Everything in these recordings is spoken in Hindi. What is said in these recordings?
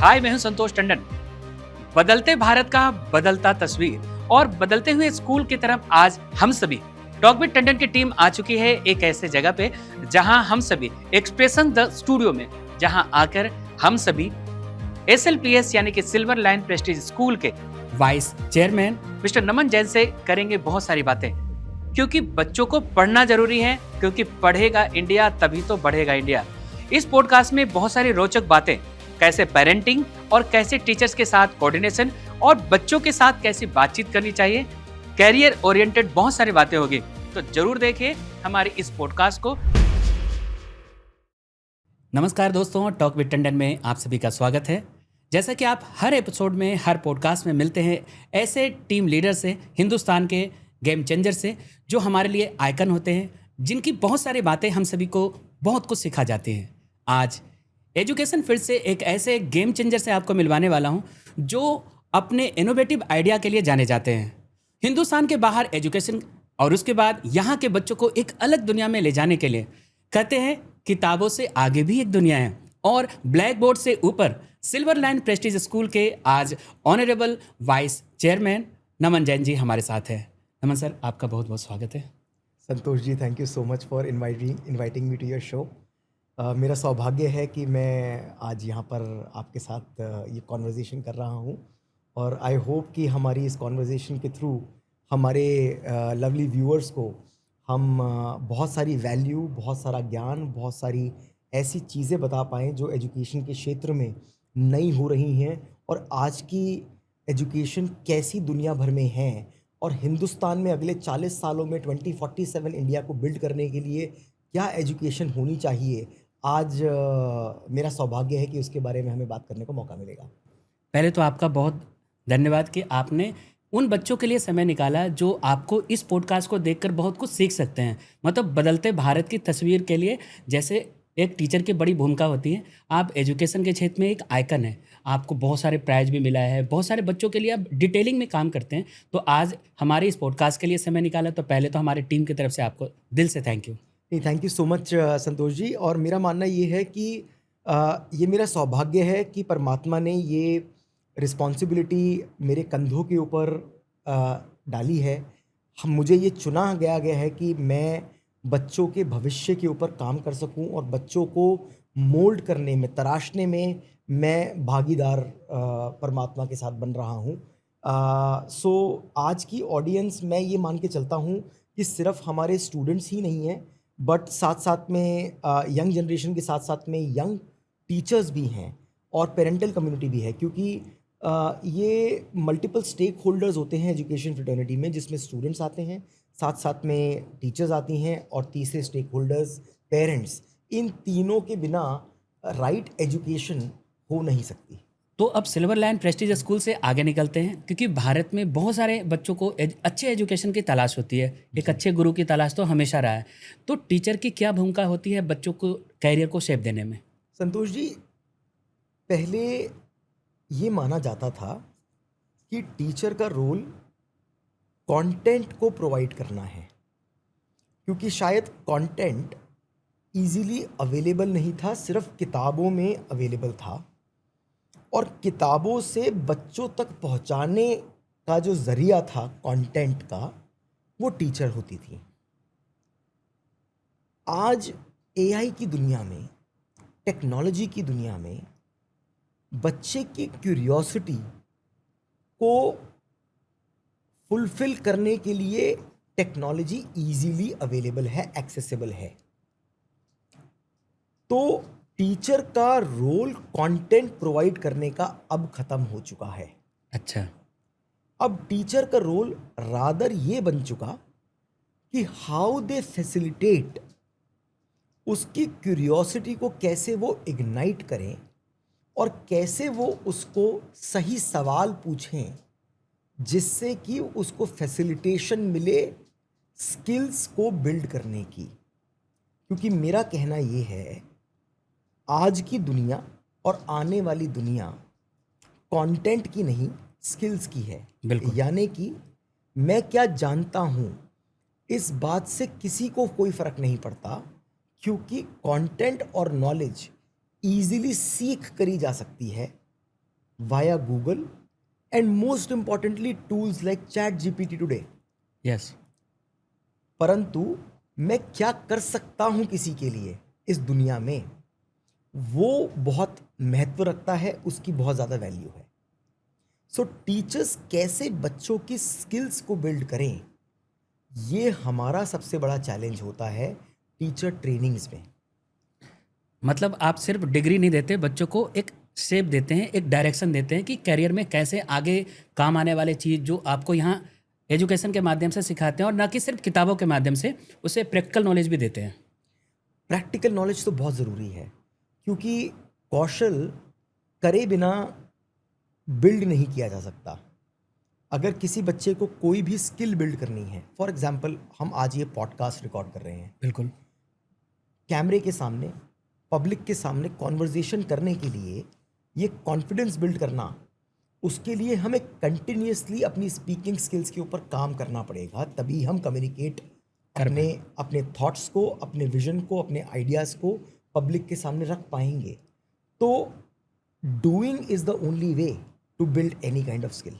हाय, मैं हूं संतोष टंडन। बदलते भारत का बदलता तस्वीर और बदलते हुए स्कूल की तरफ आज हम सभी टॉक विद टंडन की टीम आ चुकी है एक ऐसे जगह पे जहां हम सभी एक्सप्रेशन द स्टूडियो में जहां आकर हम सभी SLPS यानी कि सिल्वर लाइन प्रेस्टीज स्कूल के वाइस चेयरमैन मिस्टर नमन जैन से करेंगे बहुत सारी बातें, क्योंकि बच्चों को पढ़ना जरूरी है, क्योंकि पढ़ेगा इंडिया तभी तो बढ़ेगा इंडिया। इस पॉडकास्ट में बहुत सारी रोचक बातें, कैसे पेरेंटिंग और कैसे टीचर्स के साथ कोऑर्डिनेशन और बच्चों के साथ कैसी बातचीत करनी चाहिए, कैरियर ओरिएंटेड बहुत सारी बातें होगी। तो जरूर देखिए हमारी इस पॉडकास्ट को। नमस्कार दोस्तों, टॉक विद टंडन में आप सभी का स्वागत है। जैसा कि आप हर एपिसोड में, हर पॉडकास्ट में मिलते हैं ऐसे टीम लीडर से, हिंदुस्तान के गेम चेंजर से, जो हमारे लिए आइकन होते हैं, जिनकी बहुत सारी बातें हम सभी को बहुत कुछ सिखा जाती हैं। आज एजुकेशन फील्ड से एक ऐसे गेम चेंजर से आपको मिलवाने वाला हूं जो अपने इनोवेटिव आइडिया के लिए जाने जाते हैं। हिंदुस्तान के बाहर एजुकेशन और उसके बाद यहाँ के बच्चों को एक अलग दुनिया में ले जाने के लिए कहते हैं किताबों से आगे भी एक दुनिया है, और ब्लैक बोर्ड से ऊपर सिल्वर लाइन प्रेस्टीज स्कूल के आज ऑनरेबल वाइस चेयरमैन नमन जैन जी हमारे साथ हैं। नमन सर, आपका बहुत बहुत स्वागत है। Santosh ji, thank you so much for inviting me to your show. मेरा सौभाग्य है कि मैं आज यहाँ पर आपके साथ ये कॉन्वर्जेसन कर रहा हूँ, और आई होप कि हमारी इस कॉन्वर्जेसन के थ्रू हमारे लवली व्यूअर्स को हम बहुत सारी वैल्यू, बहुत सारा ज्ञान, बहुत सारी ऐसी चीज़ें बता पाएँ जो एजुकेशन के क्षेत्र में नई हो रही हैं, और आज की एजुकेशन कैसी दुनिया भर में है, और हिंदुस्तान में अगले 40 सालों में 2047 इंडिया को बिल्ड करने के लिए क्या एजुकेशन होनी चाहिए। आज मेरा सौभाग्य है कि उसके बारे में हमें बात करने को मौका मिलेगा। पहले तो आपका बहुत धन्यवाद कि आपने उन बच्चों के लिए समय निकाला जो आपको इस पॉडकास्ट को देखकर बहुत कुछ सीख सकते हैं। मतलब बदलते भारत की तस्वीर के लिए जैसे एक टीचर की बड़ी भूमिका होती है, आप एजुकेशन के क्षेत्र में एक आइकन है। आपको बहुत सारे प्राइज भी मिला है, बहुत सारे बच्चों के लिए आप डिटेलिंग में काम करते हैं। तो आज हमारे इस पॉडकास्ट के लिए समय निकाला, तो पहले तो हमारी टीम की तरफ से आपको दिल से थैंक यू। नहीं, thank you so much Santosh ji. और मेरा मानना ये है कि ये मेरा सौभाग्य है कि परमात्मा ने ये रिस्पॉन्सिबिलिटी मेरे कंधों के ऊपर डाली है। मुझे ये चुना गया है कि मैं बच्चों के भविष्य के ऊपर काम कर सकूं, और बच्चों को मोल्ड करने में, तराशने में मैं भागीदार परमात्मा के साथ बन रहा हूं। सो आज की ऑडियंस, मैं ये मान के चलता हूं कि सिर्फ हमारे स्टूडेंट्स ही नहीं हैं, बट साथ साथ में यंग जनरेशन के साथ साथ में यंग टीचर्स भी हैं, और पेरेंटल कम्युनिटी भी है, क्योंकि ये मल्टीपल स्टेक होल्डर्स होते हैं एजुकेशन फ्रेटर्निटी में, जिसमें स्टूडेंट्स आते हैं, साथ साथ में टीचर्स आती हैं, और तीसरे स्टेक होल्डर्स पेरेंट्स। इन तीनों के बिना राइट एजुकेशन हो नहीं सकती। तो अब सिल्वर लाइन प्रेस्टीज स्कूल से आगे निकलते हैं, क्योंकि भारत में बहुत सारे बच्चों को अच्छे एजुकेशन की तलाश होती है। एक अच्छे गुरु की तलाश तो हमेशा रहा है। तो टीचर की क्या भूमिका होती है बच्चों को कैरियर को शेप देने में? संतोष जी, पहले ये माना जाता था कि टीचर का रोल कंटेंट को प्रोवाइड करना है, क्योंकि शायद कंटेंट इजीली अवेलेबल नहीं था, सिर्फ किताबों में अवेलेबल था, और किताबों से बच्चों तक पहुंचाने का जो जरिया था कंटेंट का, वो टीचर होती थी। आज एआई की दुनिया में, टेक्नोलॉजी की दुनिया में, बच्चे की क्यूरियोसिटी को फुलफिल करने के लिए टेक्नोलॉजी इजीली अवेलेबल है, एक्सेसिबल है। तो टीचर का रोल कंटेंट प्रोवाइड करने का अब खत्म हो चुका है। अच्छा। अब टीचर का रोल रादर ये बन चुका कि हाउ दे फैसिलिटेट, उसकी क्यूरियोसिटी को कैसे वो इग्नाइट करें, और कैसे वो उसको सही सवाल पूछें जिससे कि उसको फैसिलिटेशन मिले स्किल्स को बिल्ड करने की। क्योंकि मेरा कहना ये है, आज की दुनिया और आने वाली दुनिया कंटेंट की नहीं, स्किल्स की है। यानी कि मैं क्या जानता हूँ, इस बात से किसी को कोई फ़र्क नहीं पड़ता, क्योंकि कंटेंट और नॉलेज ईजिली सीख करी जा सकती है, via Google and most importantly tools like ChatGPT today. Yes. परंतु मैं क्या कर सकता हूं किसी के लिए इस दुनिया में, वो बहुत महत्व रखता है, उसकी बहुत ज़्यादा वैल्यू है। सो टीचर्स कैसे बच्चों की स्किल्स को बिल्ड करें, ये हमारा सबसे बड़ा चैलेंज होता है टीचर ट्रेनिंग्स में। मतलब आप सिर्फ डिग्री नहीं देते, बच्चों को एक शेप देते हैं, एक डायरेक्शन देते हैं कि करियर में कैसे आगे काम आने वाले चीज़ जो आपको यहाँ एजुकेशन के माध्यम से सिखाते हैं, और ना कि सिर्फ किताबों के माध्यम से, उसे प्रैक्टिकल नॉलेज भी देते हैं। प्रैक्टिकल नॉलेज तो बहुत ज़रूरी है, क्योंकि कौशल करे बिना बिल्ड नहीं किया जा सकता। अगर किसी बच्चे को कोई भी स्किल बिल्ड करनी है, फॉर एग्जांपल हम आज ये पॉडकास्ट रिकॉर्ड कर रहे हैं, बिल्कुल। कैमरे के सामने, पब्लिक के सामने कॉन्वर्जेशन करने के लिए ये कॉन्फिडेंस बिल्ड करना, उसके लिए हमें कंटिन्यूअसली अपनी स्पीकिंग स्किल्स के ऊपर काम करना पड़ेगा, तभी हम कम्युनिकेट अपने थॉट्स को, अपने विजन को, अपने आइडियाज़ को पब्लिक के सामने रख पाएंगे। तो doing is the only way to build any kind of skill.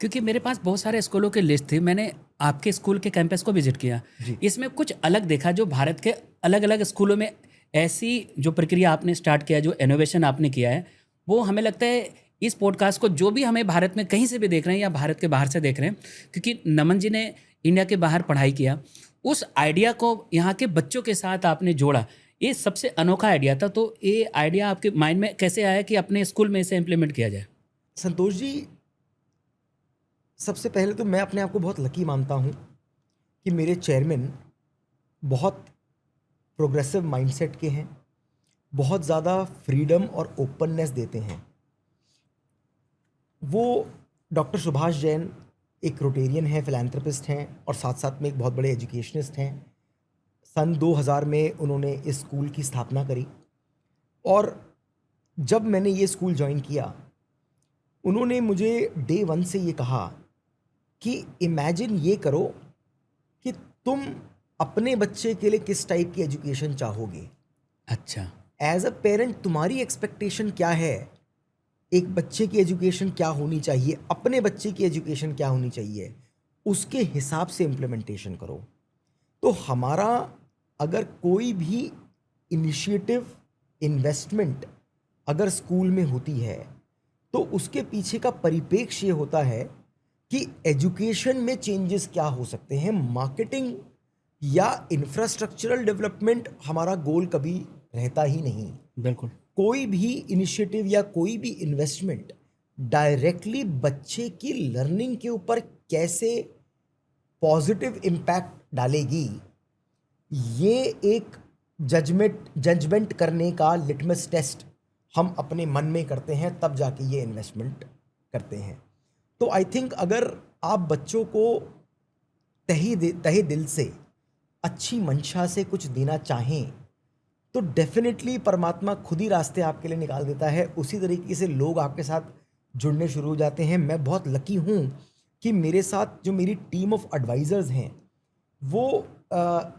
क्योंकि मेरे पास बहुत सारे स्कूलों की लिस्ट थी, मैंने आपके स्कूल के कैंपस को विजिट किया, जी। इसमें कुछ अलग देखा। जो भारत के अलग अलग स्कूलों में ऐसी जो प्रक्रिया आपने स्टार्ट किया, जो इनोवेशन आपने किया है, वो हमें लगता है इस पॉडकास्ट को जो भी हमें भारत में कहीं से भी देख रहे हैं या भारत के बाहर से देख रहे हैं, क्योंकि नमन जी ने इंडिया के बाहर पढ़ाई किया, उस आइडिया को यहाँ के बच्चों के साथ आपने जोड़ा, ये सबसे अनोखा आइडिया था। तो ये आइडिया आपके माइंड में कैसे आया कि अपने स्कूल में इसे इम्प्लीमेंट किया जाए? संतोष जी, सबसे पहले तो मैं अपने आप को बहुत लकी मानता हूँ कि मेरे चेयरमैन बहुत प्रोग्रेसिव माइंडसेट के हैं, बहुत ज़्यादा फ्रीडम और ओपननेस देते हैं। वो डॉक्टर सुभाष जैन एक रोटेरियन हैं, फिलैंथ्रोपिस्ट हैं, और साथ साथ में एक बहुत बड़े एजुकेशनिस्ट हैं। सन 2000 में उन्होंने इस स्कूल की स्थापना करी, और जब मैंने ये स्कूल ज्वाइन किया, उन्होंने मुझे डे वन से ये कहा कि इमेजिन ये करो कि तुम अपने बच्चे के लिए किस टाइप की एजुकेशन चाहोगे। अच्छा। एज अ पेरेंट तुम्हारी एक्सपेक्टेशन क्या है, एक बच्चे की एजुकेशन क्या होनी चाहिए, अपने बच्चे की एजुकेशन क्या होनी चाहिए, उसके हिसाब से इम्प्लीमेंटेशन करो। तो हमारा अगर कोई भी इनिशिएटिव, इन्वेस्टमेंट अगर स्कूल में होती है, तो उसके पीछे का परिप्रेक्ष्य ये होता है कि एजुकेशन में चेंजेस क्या हो सकते हैं। मार्केटिंग या इंफ्रास्ट्रक्चरल डेवलपमेंट हमारा गोल कभी रहता ही नहीं। बिल्कुल। कोई भी इनिशिएटिव या कोई भी इन्वेस्टमेंट डायरेक्टली बच्चे की लर्निंग के ऊपर कैसे पॉजिटिव इम्पैक्ट डालेगी, ये एक जजमेंट करने का लिटमस टेस्ट हम अपने मन में करते हैं, तब जाके ये इन्वेस्टमेंट करते हैं। तो आई थिंक अगर आप बच्चों को तहे दिल से, अच्छी मंशा से कुछ देना चाहें, तो डेफिनेटली परमात्मा खुद ही रास्ते आपके लिए निकाल देता है। उसी तरीके से लोग आपके साथ जुड़ने शुरू हो जाते हैं। मैं बहुत लकी हूँ कि मेरे साथ जो मेरी टीम ऑफ एडवाइज़र्स हैं, वो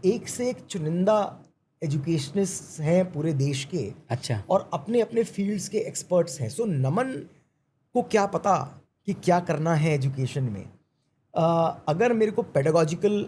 एक से एक चुनिंदा एजुकेशनिस्ट हैं पूरे देश के। अच्छा। और अपने अपने फील्ड्स के एक्सपर्ट्स हैं। सो नमन को क्या पता कि क्या करना है एजुकेशन में। अगर मेरे को पेडागॉजिकल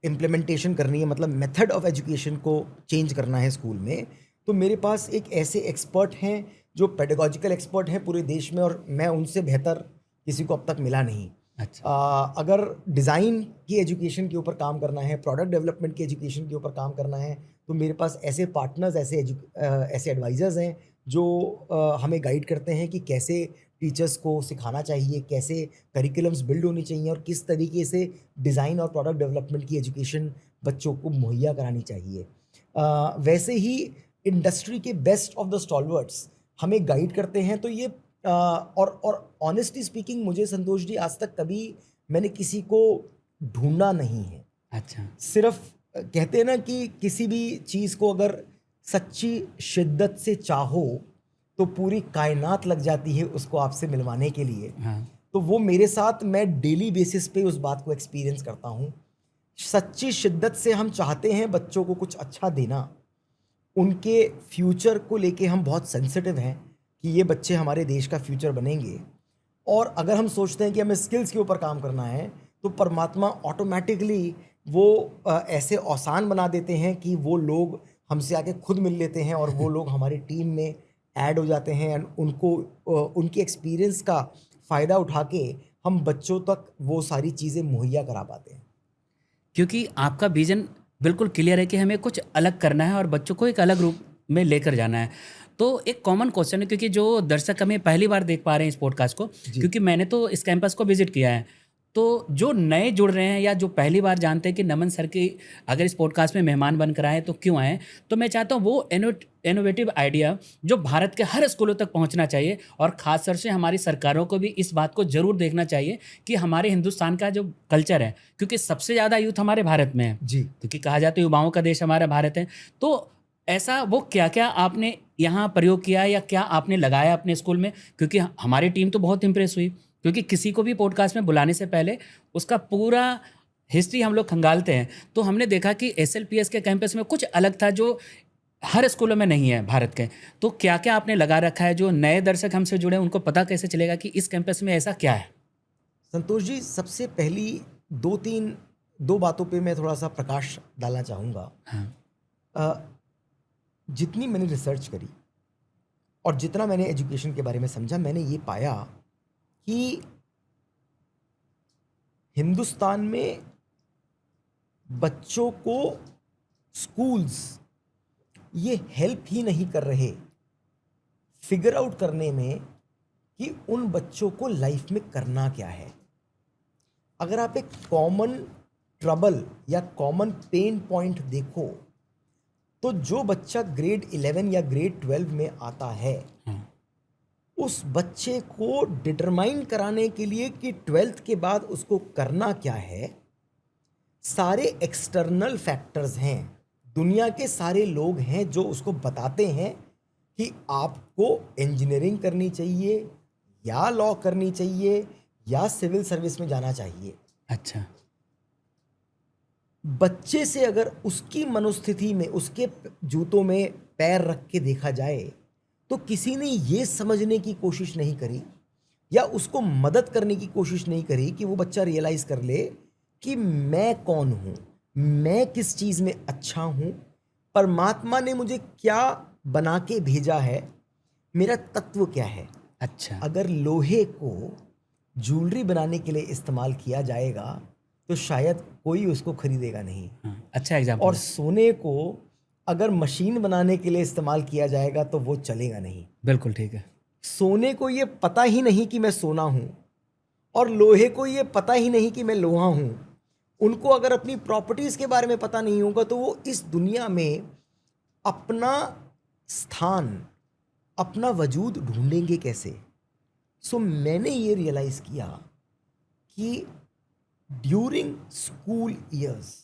इम्प्लीमेंटेशन करनी है, मतलब मेथड ऑफ एजुकेशन को चेंज करना है स्कूल में, तो मेरे पास एक ऐसे एक्सपर्ट हैं जो पेडागॉजिकल एक्सपर्ट हैं पूरे देश में, और मैं उनसे बेहतर किसी को अब तक मिला नहीं। अच्छा। अगर डिज़ाइन की एजुकेशन के ऊपर काम करना है, प्रोडक्ट डेवलपमेंट की एजुकेशन के ऊपर काम करना है, तो मेरे पास ऐसे पार्टनर्स, ऐसे एडवाइज़र्स हैं जो हमें गाइड करते हैं कि कैसे टीचर्स को सिखाना चाहिए, कैसे करिकुलम्स बिल्ड होनी चाहिए, और किस तरीके से डिज़ाइन और प्रोडक्ट डेवलपमेंट की एजुकेशन बच्चों को मुहैया करानी चाहिए। वैसे ही इंडस्ट्री के बेस्ट ऑफ द स्टॉलवर्ड्स हमें गाइड करते हैं। तो ये और ऑनेस्टली स्पीकिंग, मुझे संतोष जी आज तक कभी मैंने किसी को ढूंढा नहीं है। अच्छा। सिर्फ कहते हैं ना कि किसी भी चीज़ को अगर सच्ची शिद्दत से चाहो तो पूरी कायनात लग जाती है उसको आपसे मिलवाने के लिए। हाँ। तो वो मेरे साथ, मैं डेली बेसिस पे उस बात को एक्सपीरियंस करता हूँ। सच्ची शिद्दत से हम चाहते हैं बच्चों को कुछ अच्छा देना, उनके फ्यूचर को लेके हम बहुत सेंसिटिव हैं कि ये बच्चे हमारे देश का फ्यूचर बनेंगे, और अगर हम सोचते हैं कि हमें स्किल्स के ऊपर काम करना है, तो परमात्मा ऑटोमेटिकली वो ऐसे आसान बना देते हैं कि वो लोग हमसे आके खुद मिल लेते हैं और वो लोग हमारी टीम में ऐड हो जाते हैं, एंड उनको उनकी एक्सपीरियंस का फ़ायदा उठा के हम बच्चों तक वो सारी चीज़ें मुहैया करा पाते हैं। क्योंकि आपका विजन बिल्कुल क्लियर है कि हमें कुछ अलग करना है और बच्चों को एक अलग रूप में लेकर जाना है। तो एक कॉमन क्वेश्चन है, क्योंकि जो दर्शक हमें पहली बार देख पा रहे हैं इस पॉडकास्ट को, जी। क्योंकि मैंने तो इस कैंपस को विजिट किया है, तो जो नए जुड़ रहे हैं या जो पहली बार जानते हैं कि नमन सर की अगर इस पॉडकास्ट में मेहमान बनकर आए तो क्यों आए, तो मैं चाहता हूँ वो इनोवेटिव आइडिया जो भारत के हर स्कूलों तक पहुँचना चाहिए, और ख़ास तौर से हमारी सरकारों को भी इस बात को ज़रूर देखना चाहिए कि हमारे हिंदुस्तान का जो कल्चर है, क्योंकि सबसे ज़्यादा यूथ हमारे भारत में है, जी। क्योंकि कहा जाता है युवाओं का देश हमारा भारत है। तो ऐसा वो क्या क्या आपने यहाँ प्रयोग किया या क्या आपने लगाया अपने स्कूल में, क्योंकि हमारी टीम तो बहुत इंप्रेस हुई, क्योंकि किसी को भी पॉडकास्ट में बुलाने से पहले उसका पूरा हिस्ट्री हम लोग खंगालते हैं, तो हमने देखा कि एसएलपीएस के कैंपस में कुछ अलग था जो हर स्कूलों में नहीं है भारत के। तो क्या क्या आपने लगा रखा है जो नए दर्शक हमसे जुड़े उनको पता कैसे चलेगा कि इस कैंपस में ऐसा क्या है? संतोष जी, सबसे पहली दो बातों पे मैं थोड़ा सा प्रकाश डालना चाहूँगा। हाँ। अ, जितनी मैंने रिसर्च करी और जितना मैंने एजुकेशन के बारे में समझा, मैंने ये पाया कि हिंदुस्तान में बच्चों को स्कूल्स ये हेल्प ही नहीं कर रहे फिगर आउट करने में कि उन बच्चों को लाइफ में करना क्या है। अगर आप एक कॉमन ट्रबल या कॉमन पेन पॉइंट देखो, तो जो बच्चा ग्रेड 11 या ग्रेड 12 में आता है, उस बच्चे को डिटरमाइन कराने के लिए कि 12th के बाद उसको करना क्या है, सारे एक्सटर्नल फैक्टर्स हैं, दुनिया के सारे लोग हैं जो उसको बताते हैं कि आपको इंजीनियरिंग करनी चाहिए या लॉ करनी चाहिए या सिविल सर्विस में जाना चाहिए। अच्छा। बच्चे से अगर उसकी मनोस्थिति में, उसके जूतों में पैर रख के देखा जाए, तो किसी ने ये समझने की कोशिश नहीं करी या उसको मदद करने की कोशिश नहीं करी कि वो बच्चा रियलाइज़ कर ले कि मैं कौन हूँ, मैं किस चीज़ में अच्छा हूँ, परमात्मा ने मुझे क्या बना के भेजा है, मेरा तत्व क्या है। अच्छा। अगर लोहे को ज्वेलरी बनाने के लिए इस्तेमाल किया जाएगा तो शायद कोई उसको खरीदेगा नहीं। हाँ, अच्छा एग्जाम्पल और है। सोने को अगर मशीन बनाने के लिए इस्तेमाल किया जाएगा तो वो चलेगा नहीं। बिल्कुल ठीक है। सोने को ये पता ही नहीं कि मैं सोना हूँ, और लोहे को ये पता ही नहीं कि मैं लोहा हूँ। उनको अगर अपनी प्रॉपर्टीज़ के बारे में पता नहीं होगा तो वो इस दुनिया में अपना स्थान, अपना वजूद ढूंढेंगे कैसे। सो मैंने ये रियलाइज़ किया कि ड्यूरिंग स्कूल ईयर्स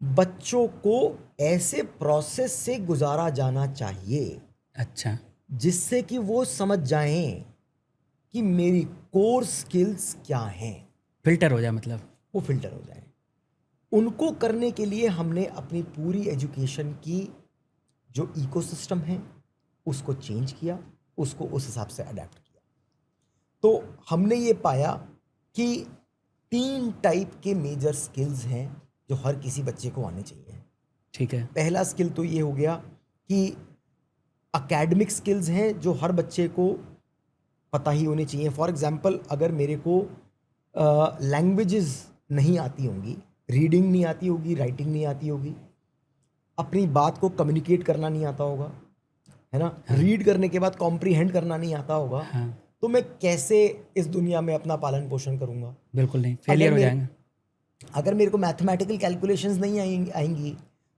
बच्चों को ऐसे प्रोसेस से गुजारा जाना चाहिए अच्छा। जिससे कि वो समझ जाएं कि मेरी कोर स्किल्स क्या हैं, फिल्टर हो जाए मतलब। वो फिल्टर हो जाए। उनको करने के लिए हमने अपनी पूरी एजुकेशन की जो इकोसिस्टम है उसको चेंज किया, उसको उस हिसाब से अडेप्ट किया। तो हमने ये पाया कि 3 टाइप के मेजर स्किल्स हैं जो हर किसी बच्चे को आने चाहिए। ठीक है। पहला स्किल तो ये हो गया कि एकेडमिक स्किल्स हैं जो हर बच्चे को पता ही होनी चाहिए। फॉर एग्जांपल, अगर मेरे को लैंग्वेजेस नहीं आती होंगी, रीडिंग नहीं आती होगी, राइटिंग नहीं आती होगी, अपनी बात को कम्युनिकेट करना नहीं आता होगा, है ना, रीड करने के बाद कॉम्प्रीहेंड करना नहीं आता होगा, हाँ। तो मैं कैसे इस दुनिया में अपना पालन पोषण करूँगा। बिल्कुल नहीं, फेलियर हो जाएंगे। अगर मेरे को मैथमेटिकल कैलकुलेशंस नहीं आएंगी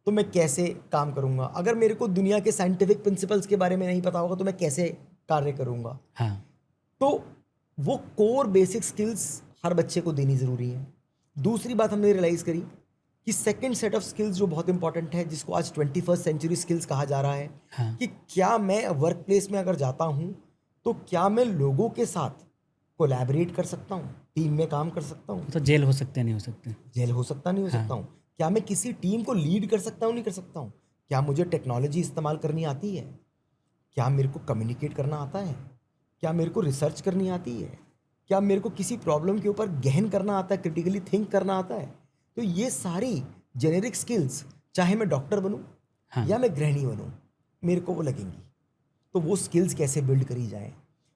तो मैं कैसे काम करूँगा। अगर मेरे को दुनिया के साइंटिफिक प्रिंसिपल्स के बारे में नहीं पता होगा तो मैं कैसे कार्य करूँगा। हाँ। तो वो कोर बेसिक स्किल्स हर बच्चे को देनी ज़रूरी है। दूसरी बात हमने रियलाइज़ करी कि सेकंड सेट ऑफ स्किल्स जो बहुत इंपॉर्टेंट है, जिसको आज 21st सेंचुरी स्किल्स कहा जा रहा है, हाँ। कि क्या मैं वर्क प्लेस में अगर जाता हूँ तो क्या मैं लोगों के साथ कोलैबोरेट कर सकता हूँ, टीम में काम कर सकता हूँ। तो जेल हो सकते हैं, नहीं हो सकते। जेल हो सकता, नहीं हो सकता हूँ। क्या मैं किसी टीम को लीड कर सकता हूँ, नहीं कर सकता हूँ। क्या मुझे टेक्नोलॉजी इस्तेमाल करनी आती है। क्या मेरे को कम्युनिकेट करना आता है, क्या मेरे को रिसर्च करनी आती है, क्या मेरे को किसी प्रॉब्लम के ऊपर गहन करना आता है, क्रिटिकली थिंक करना आता है। तो ये सारी जेनेरिक स्किल्स, चाहे मैं डॉक्टर बनूं हाँ या मैं गृहिणी बनूं, मेरे को वो लगेंगी। तो वो स्किल्स कैसे बिल्ड करी जाए।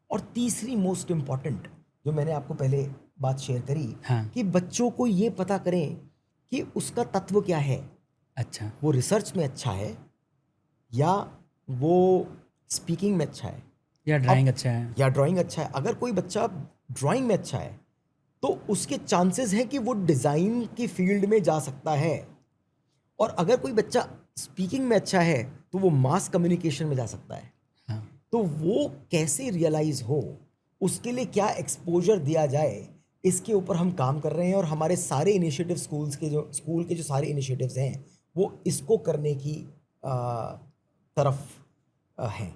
और तीसरी मोस्ट इम्पॉर्टेंट, जो मैंने आपको पहले बात शेयर करी, हाँ। कि बच्चों को ये पता करें कि उसका तत्व क्या है। अच्छा। वो रिसर्च में अच्छा है या वो स्पीकिंग में अच्छा है, या ड्राइंग अच्छा है। या ड्राइंग अच्छा है। अगर कोई बच्चा ड्राइंग में अच्छा है तो उसके चांसेस हैं कि वो डिज़ाइन की फील्ड में जा सकता है। और अगर कोई बच्चा स्पीकिंग में अच्छा है तो वो मास कम्युनिकेशन में जा सकता है। हाँ तो वो कैसे रियलाइज हो, उसके लिए क्या एक्सपोजर दिया जाए, इसके ऊपर हम काम कर रहे हैं। और हमारे सारे इनिशिएटिव स्कूल के जो सारे इनिशिएटिव्स हैं वो इसको करने की तरफ हैं।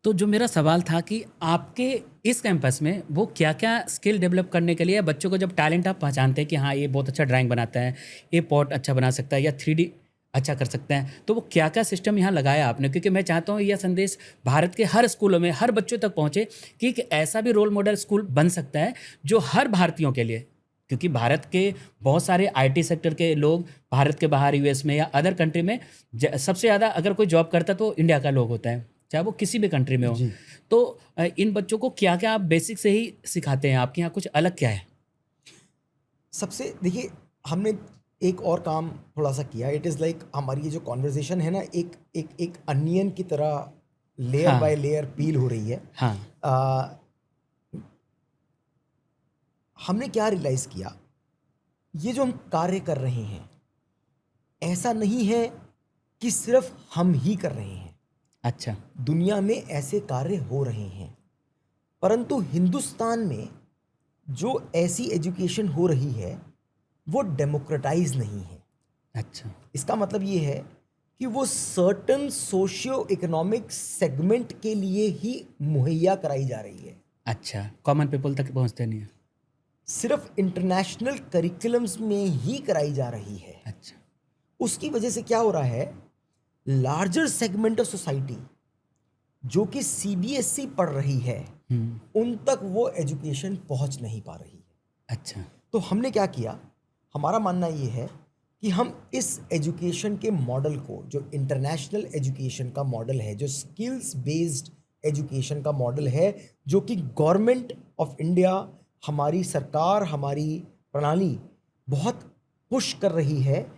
तो जो मेरा सवाल था कि आपके इस कैंपस में वो क्या क्या स्किल डेवलप करने के लिए बच्चों को, जब टैलेंट आप पहचानते हैं कि हाँ ये बहुत अच्छा ड्राइंग बनाता है, ये पॉट अच्छा बना सकता है या 3D अच्छा कर सकते हैं, तो वो क्या क्या सिस्टम यहाँ लगाया आपने? क्योंकि मैं चाहता हूँ यह संदेश भारत के हर स्कूलों में हर बच्चों तक पहुँचे कि एक ऐसा भी रोल मॉडल स्कूल बन सकता है जो हर भारतीयों के लिए, क्योंकि भारत के बहुत सारे IT सेक्टर के लोग भारत के बाहर US में या अदर कंट्री में सबसे ज़्यादा अगर कोई जॉब करता तो इंडिया का लोग होता है, चाहे वो किसी भी कंट्री में हो। जी। तो इन बच्चों को क्या क्या आप बेसिक से ही सिखाते हैं? आपके यहाँ कुछ अलग क्या है? सबसे देखिए, हमने एक और काम थोड़ा सा किया। इट इज़ लाइक हमारी ये जो कॉन्वर्जेशन है ना, एक एक एक अनियन की तरह लेयर हाँ बाय लेयर पील हो रही है। हाँ। आ, हमने क्या रियलाइज़ किया, ये जो हम कार्य कर रहे हैं ऐसा नहीं है कि सिर्फ हम ही कर रहे हैं। अच्छा। दुनिया में ऐसे कार्य हो रहे हैं, परंतु हिंदुस्तान में जो ऐसी एजुकेशन हो रही है वो डेमोक्रेटाइज नहीं है। अच्छा। इसका मतलब ये है कि वो सर्टन सोशियो इकोनॉमिक सेगमेंट के लिए ही मुहैया कराई जा रही है। अच्छा, कॉमन पीपल तक पहुँचते नहीं है। सिर्फ इंटरनेशनल करिकुलम्स में ही कराई जा रही है। अच्छा। उसकी वजह से क्या हो रहा है, लार्जर सेगमेंट ऑफ सोसाइटी जो कि CBSE पढ़ रही है उन तक वो एजुकेशन पहुंच नहीं पा रही है। अच्छा। तो हमने क्या किया, हमारा मानना ये है कि हम इस एजुकेशन के मॉडल को, जो इंटरनेशनल एजुकेशन का मॉडल है, जो स्किल्स बेस्ड एजुकेशन का मॉडल है, जो कि गवर्नमेंट ऑफ इंडिया, हमारी सरकार, हमारी प्रणाली बहुत पुश कर रही है।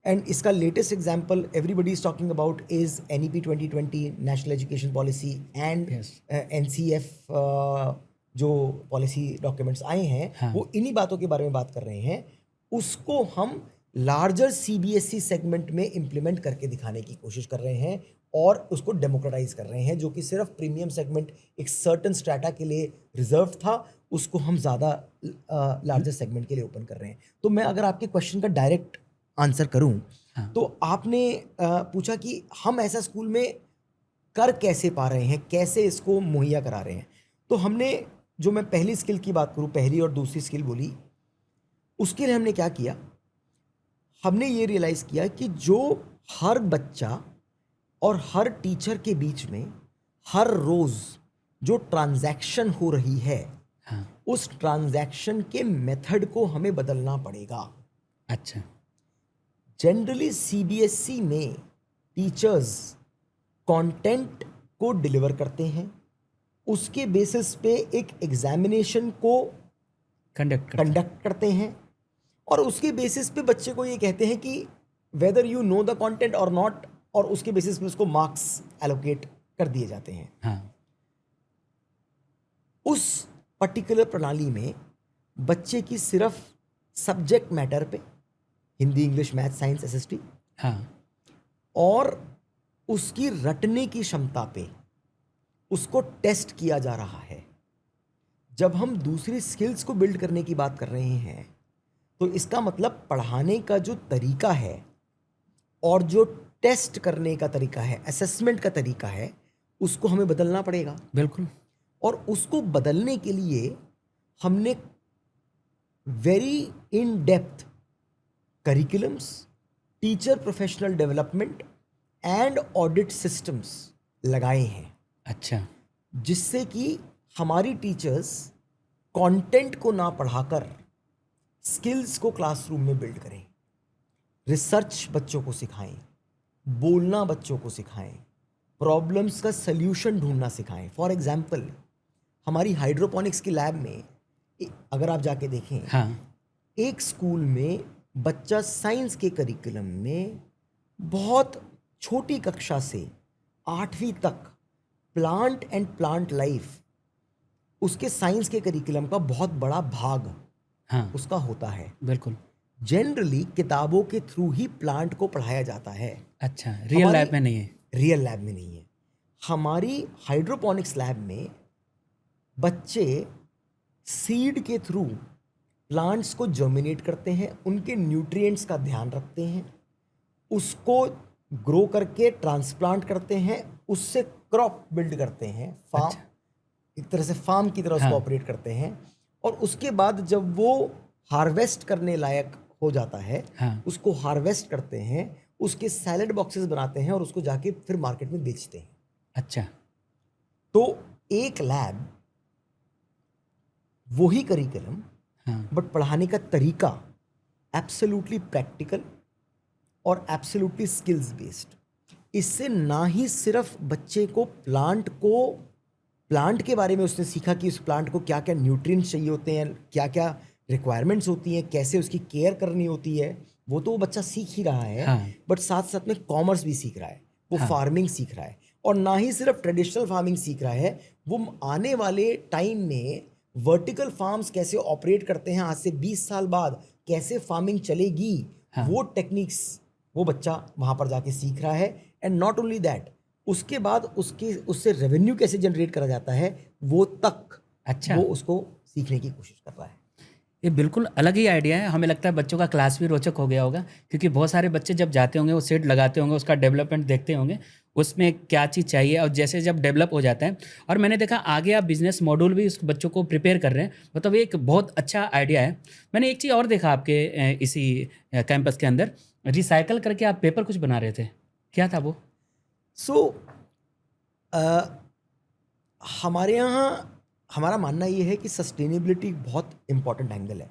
एंड इसका latest example everybody is talking about is NEP 2020 national education policy and Yes. NCF जो पॉलिसी डॉक्यूमेंट्स आए हैं हाँ। वो इन्हीं बातों के बारे में बात कर रहे हैं। उसको हम लार्जर CBSE सेगमेंट में इम्प्लीमेंट करके दिखाने की कोशिश कर रहे हैं और उसको डेमोक्रेटाइज कर रहे हैं। जो कि सिर्फ प्रीमियम सेगमेंट एक सर्टन स्ट्रैटा के लिए रिजर्व था, उसको हम ज़्यादा लार्जर सेगमेंट के लिए ओपन कर रहे हैं। तो मैं अगर आपके क्वेश्चन का डायरेक्ट आंसर करूं हाँ। तो आपने पूछा कि हम ऐसा स्कूल में कर कैसे पा रहे हैं, कैसे इसको मुहैया करा रहे हैं। तो हमने, जो मैं पहली स्किल की बात करूं, पहली और दूसरी स्किल बोली, उसके लिए हमने क्या किया, हमने ये रियलाइज़ किया कि जो हर बच्चा और हर टीचर के बीच में हर रोज़ जो ट्रांजैक्शन हो रही है, हाँ। उस ट्रांजैक्शन के मेथड को हमें बदलना पड़ेगा। अच्छा। जनरली CBSE में टीचर्स कंटेंट को डिलीवर करते हैं, उसके बेसिस पे एक एग्जामिनेशन को कंडक्ट करते हैं और उसके बेसिस पे बच्चे को ये कहते हैं कि whether you know the content और नॉट, और उसके बेसिस पे उसको मार्क्स एलोकेट कर दिए जाते हैं। हाँ। उस पर्टिकुलर प्रणाली में बच्चे की सिर्फ सब्जेक्ट मैटर पे, Hindi, English, math, science, SST, हाँ। और उसकी रटने की क्षमता पे उसको टेस्ट किया जा रहा है। जब हम दूसरी स्किल्स को बिल्ड करने की बात कर रहे हैं तो इसका मतलब पढ़ाने का जो तरीका है और जो टेस्ट करने का तरीका है, असेसमेंट का तरीका है, उसको हमें बदलना पड़ेगा। बिल्कुल। और उसको बदलने के लिए हमने very in depth curriculums, teacher professional development and audit systems लगाए हैं, अच्छा। जिससे कि हमारी टीचर्स कंटेंट को ना पढ़ाकर स्किल्स को क्लासरूम में बिल्ड करें, रिसर्च बच्चों को सिखाएं, बोलना बच्चों को सिखाएं, प्रॉब्लम्स का सल्यूशन ढूंढना सिखाएं। फॉर एग्जांपल, हमारी हाइड्रोपोनिक्स की लैब में अगर आप जाके देखें, हाँ। एक स्कूल में बच्चा साइंस के करिकुलम में बहुत छोटी कक्षा से 8वीं तक प्लांट एंड प्लांट लाइफ, उसके साइंस के करिकुलम का बहुत बड़ा भाग हाँ, उसका होता है। बिल्कुल। जनरली किताबों के थ्रू ही प्लांट को पढ़ाया जाता है, अच्छा, रियल लाइफ में नहीं है। रियल लैब में नहीं है। हमारी हाइड्रोपोनिक्स लैब में बच्चे सीड के थ्रू प्लांट्स को जर्मिनेट करते हैं, उनके न्यूट्रिएंट्स का ध्यान रखते हैं, उसको ग्रो करके ट्रांसप्लांट करते हैं, उससे क्रॉप बिल्ड करते हैं, फार्म, अच्छा। एक तरह से फार्म की तरह उसको हाँ। ऑपरेट करते हैं। और उसके बाद जब वो हार्वेस्ट करने लायक हो जाता है, हाँ। उसको हार्वेस्ट करते हैं, उसके सैलेड बॉक्सेस बनाते हैं और उसको जाके फिर मार्केट में बेचते हैं। अच्छा। तो एक लैब, वही करिकुलम, हाँ। बट पढ़ाने का तरीका एब्सोल्युटली प्रैक्टिकल और एब्सोल्युटली स्किल्स बेस्ड। इससे ना ही सिर्फ बच्चे को प्लांट के बारे में उसने सीखा कि उस प्लांट को क्या क्या न्यूट्रिएंट्स चाहिए होते हैं, क्या क्या रिक्वायरमेंट्स होती हैं, कैसे उसकी केयर करनी होती है, वो तो वो बच्चा सीख ही रहा है, हाँ। बट साथ साथ में कॉमर्स भी सीख रहा है, वो हाँ। फार्मिंग सीख रहा है। और ना ही सिर्फ ट्रेडिशनल फार्मिंग सीख रहा है, वो आने वाले टाइम में वर्टिकल फार्म्स कैसे ऑपरेट करते हैं, आज से 20 साल बाद कैसे फार्मिंग चलेगी, हाँ। वो टेक्निक्स वो बच्चा वहाँ पर जाके सीख रहा है। एंड नॉट ओनली दैट, उसके बाद उससे रेवेन्यू कैसे जनरेट करा जाता है, वो तक अच्छा। वो उसको सीखने की कोशिश कर रहा है। ये बिल्कुल अलग ही आइडिया है। हमें लगता है बच्चों का क्लास भी रोचक हो गया होगा, क्योंकि बहुत सारे बच्चे जब जाते होंगे वो सेट लगाते होंगे, उसका डेवलपमेंट देखते होंगे, उसमें क्या चीज़ चाहिए, और जैसे जब डेवलप हो जाता है, और मैंने देखा आगे आप बिजनेस मॉड्यूल भी उस बच्चों को प्रिपेयर कर रहे हैं, मतलब ये एक बहुत अच्छा आइडिया है। मैंने एक चीज़ और देखा आपके इसी कैंपस के अंदर, रिसाइकल करके आप पेपर कुछ बना रहे थे, क्या था वो? सो हमारे यहाँ हमारा मानना ये है कि सस्टेनेबिलिटी बहुत इंपॉर्टेंट एंगल है।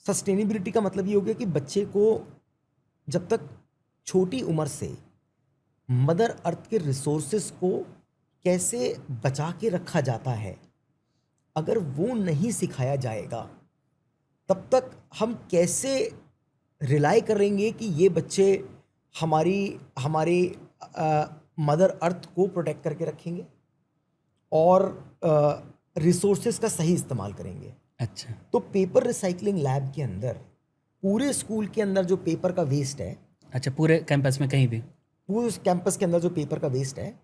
सस्टेनेबिलिटी का मतलब ये हो गया कि बच्चे को जब तक छोटी उम्र से मदर अर्थ के रिसोर्सेस को कैसे बचा के रखा जाता है, अगर वो नहीं सिखाया जाएगा, तब तक हम कैसे रिलाई करेंगे कि ये बच्चे हमारे मदर अर्थ को प्रोटेक्ट करके रखेंगे और रिसोर्सेज का सही इस्तेमाल करेंगे। अच्छा। तो पेपर रिसाइकलिंग लैब के अंदर, पूरे स्कूल के अंदर जो पेपर का वेस्ट है, अच्छा, पूरे कैंपस में कहीं भी? पूरे उस कैंपस के अंदर जो पेपर का वेस्ट है,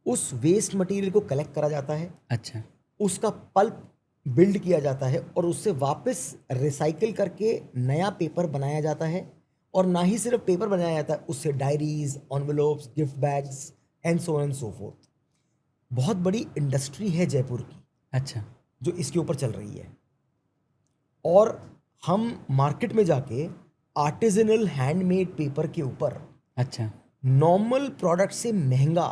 उस वेस्ट मटेरियल को कलेक्ट करा जाता है, अच्छा। उसका पल्प बिल्ड किया जाता है और उससे वापस रिसाइकिल करके नया पेपर बनाया जाता है। और ना ही सिर्फ पेपर बनाया जाता है, उससे diaries, envelopes, gift bags and so on and so forth. बहुत बड़ी इंडस्ट्री है जयपुर की अच्छा। जो इसके ऊपर चल रही है। और हम मार्केट में जाके आर्टिजनल हैंडमेड पेपर के ऊपर अच्छा। नॉर्मल प्रोडक्ट से महंगा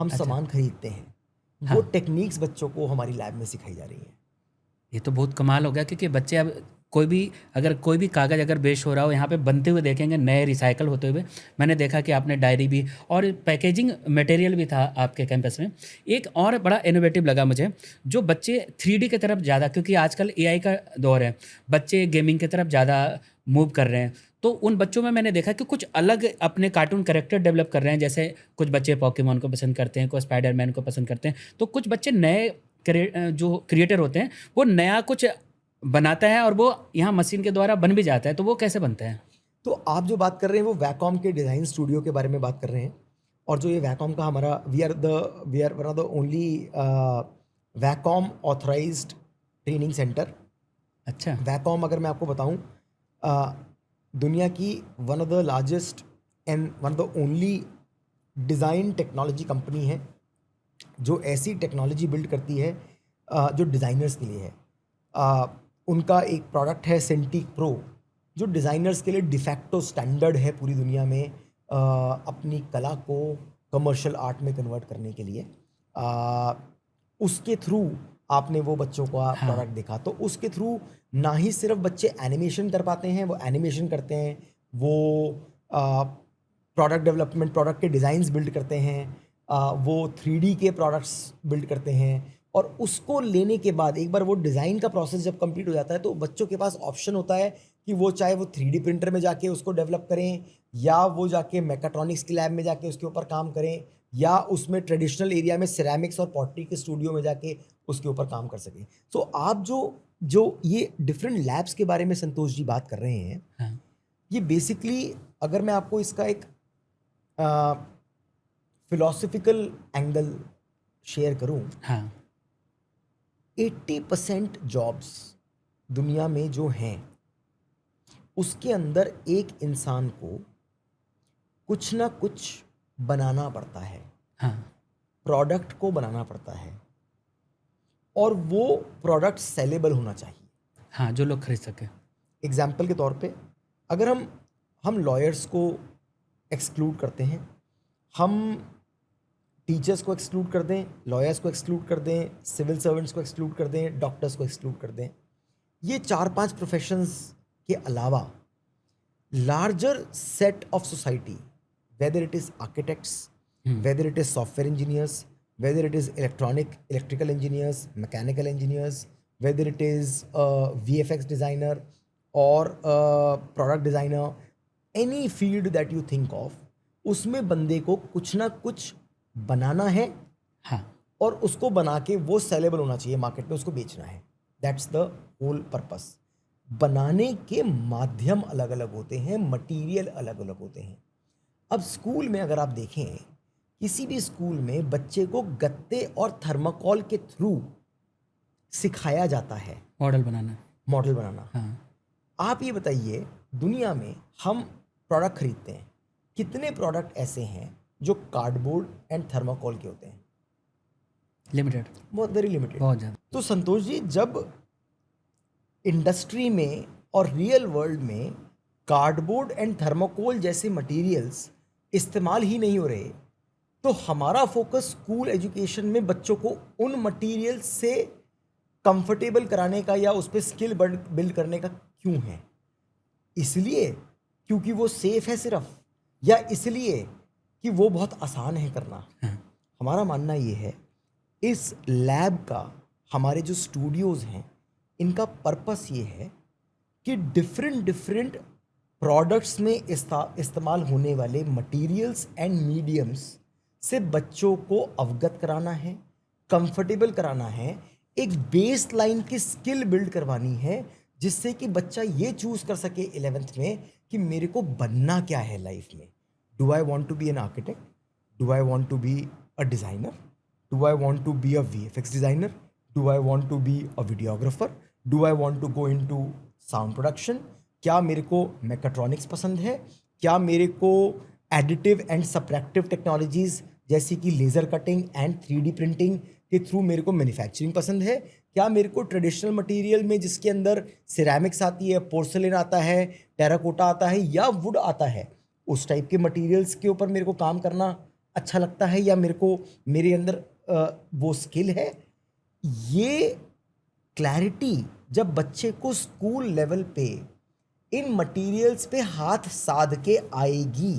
हम अच्छा। सामान खरीदते हैं। वो हाँ। टेक्निक्स बच्चों को हमारी लैब में सिखाई जा रही है। ये तो बहुत कमाल हो गया, क्योंकि बच्चे अब कोई भी कागज़ अगर वेस्ट हो रहा हो, यहाँ पे बनते हुए देखेंगे, नए रिसाइकल होते हुए। मैंने देखा कि आपने डायरी भी और पैकेजिंग मटेरियल भी था आपके कैंपस में। एक और बड़ा इनोवेटिव लगा मुझे, जो बच्चे 3D की तरफ ज़्यादा, क्योंकि आजकल AI का दौर है, बच्चे गेमिंग की तरफ ज़्यादा मूव कर रहे हैं, तो उन बच्चों में मैंने देखा कि कुछ अलग अपने कार्टून कैरेक्टर डेवलप कर रहे हैं। जैसे कुछ बच्चे पॉकीमॉन को पसंद करते हैं, कोई स्पाइडरमैन को पसंद करते हैं, तो कुछ बच्चे नए जो क्रिएटर होते हैं वो नया कुछ बनाता है और वो यहाँ मशीन के द्वारा बन भी जाता है। तो वो कैसे बनता है? तो आप जो बात कर रहे हैं वो वैकॉम के डिज़ाइन स्टूडियो के बारे में बात कर रहे हैं। और जो ये वैकॉम का हमारा we are one of the only Wacom authorised training centre. अच्छा। वैकॉम, अगर मैं आपको बताऊं, दुनिया की one of the largest and one of the only design technology company है जो ऐसी टेक्नोलॉजी बिल्ड करती है जो डिज़ाइनर्स के लिए है। उनका एक प्रोडक्ट है सेंटिक प्रो, जो डिज़ाइनर्स के लिए डिफैक्टो स्टैंडर्ड है पूरी दुनिया में। अपनी कला को कमर्शियल आर्ट में कन्वर्ट करने के लिए। उसके थ्रू आपने वो बच्चों का प्रोडक्ट देखा, तो उसके थ्रू ना ही सिर्फ बच्चे एनिमेशन कर पाते हैं, वो एनिमेशन करते हैं, वो प्रोडक्ट डेवलपमेंट, प्रोडक्ट के डिज़ाइंस बिल्ड करते हैं, वो 3D के प्रोडक्ट्स बिल्ड करते हैं। और उसको लेने के बाद एक बार वो डिज़ाइन का प्रोसेस जब कंप्लीट हो जाता है तो बच्चों के पास ऑप्शन होता है कि वो चाहे वो 3D प्रिंटर में जाके उसको डेवलप करें, या वो जाके मैकाट्रॉनिक्स के लैब में जाके उसके ऊपर काम करें, या उसमें ट्रेडिशनल एरिया में सिरेमिक्स और पॉटरी के स्टूडियो में जाके उसके ऊपर काम कर सकें। सो आप जो जो ये डिफरेंट लैब्स के बारे में संतोष जी बात कर रहे हैं, हाँ, ये बेसिकली अगर मैं आपको इसका एक फिलोसफिकल एंगल शेयर करूं, हाँ, 80% जॉब्स दुनिया में जो हैं उसके अंदर एक इंसान को कुछ ना कुछ बनाना पड़ता है, हाँ, प्रोडक्ट को बनाना पड़ता है, और वो प्रोडक्ट सेलेबल होना चाहिए। हाँ, जो लोग खरीद सके। एग्जाम्पल के तौर पे अगर हम लॉयर्स को एक्सक्लूड करते हैं, हम टीचर्स को एक्सक्लूड कर दें, लॉयर्स को एक्सक्लूड कर दें, सिविल सर्वेंट्स को एक्सक्लूड कर दें, डॉक्टर्स को एक्सक्लूड कर दें, ये 4-5 प्रोफेशंस के अलावा larger set of society, whether it is architects, whether it is software engineers, whether it is electrical engineers, mechanical engineers, whether it is VFX designer और product designer, any field that you think of, उसमें बंदे को कुछ ना कुछ बनाना है, हाँ, और उसको बना के वो सेलेबल होना चाहिए, मार्केट में उसको बेचना है। That's the whole purpose. बनाने के माध्यम अलग अलग होते हैं, मटेरियल अलग अलग होते हैं। अब स्कूल में अगर आप देखें, किसी भी स्कूल में बच्चे को गत्ते और थर्माकोल के थ्रू सिखाया जाता है मॉडल बनाना। मॉडल बनाना। हाँ, आप ये बताइए, दुनिया में हम प्रोडक्ट खरीदते हैं, कितने प्रोडक्ट ऐसे हैं जो कार्डबोर्ड एंड थर्माकोल के होते हैं? लिमिटेड, बहुत वेरी लिमिटेड। बहुत ज़्यादा। तो संतोष जी, जब इंडस्ट्री में और रियल वर्ल्ड में कार्डबोर्ड एंड थर्माकोल जैसे मटेरियल्स इस्तेमाल ही नहीं हो रहे, तो हमारा फोकस स्कूल एजुकेशन में बच्चों को उन मटेरियल्स से कंफर्टेबल कराने का या उस पर स्किल बिल्ड करने का क्यों है? इसलिए क्योंकि वो सेफ है सिर्फ, या इसलिए कि वो बहुत आसान है करना? हाँ, हमारा मानना ये है, इस लैब का, हमारे जो स्टूडियोज़ हैं, इनका पर्पस ये है कि डिफरेंट प्रोडक्ट्स में इस्तेमाल होने वाले मटेरियल्स एंड मीडियम्स से बच्चों को अवगत कराना है, कंफर्टेबल कराना है, एक बेस लाइन की स्किल बिल्ड करवानी है, जिससे कि बच्चा ये चूज़ कर सके 11th में कि मेरे को बनना क्या है लाइफ में। Do I want to be an architect? Do I want to be a designer? Do I want to be a VFX designer? Do I want to be a videographer? Do I want to go into sound production? क्या मेरे को मैकाट्रॉनिक्स पसंद है? क्या मेरे को एडिटिव एंड सब्ट्रैक्टिव टेक्नोलॉजीज़ जैसे कि laser cutting and 3D printing के थ्रू मेरे को मैन्युफैक्चरिंग पसंद है? क्या मेरे को ट्रेडिशनल मटेरियल में जिसके अंदर सिरेमिक्स आती है, पोर्सलिन आता है, टेराकोटा आता है या वुड आता है, उस टाइप के मटेरियल्स के ऊपर मेरे को काम करना अच्छा लगता है, या मेरे अंदर वो स्किल है? ये क्लैरिटी जब बच्चे को स्कूल लेवल पे इन मटेरियल्स पे हाथ साध के आएगी,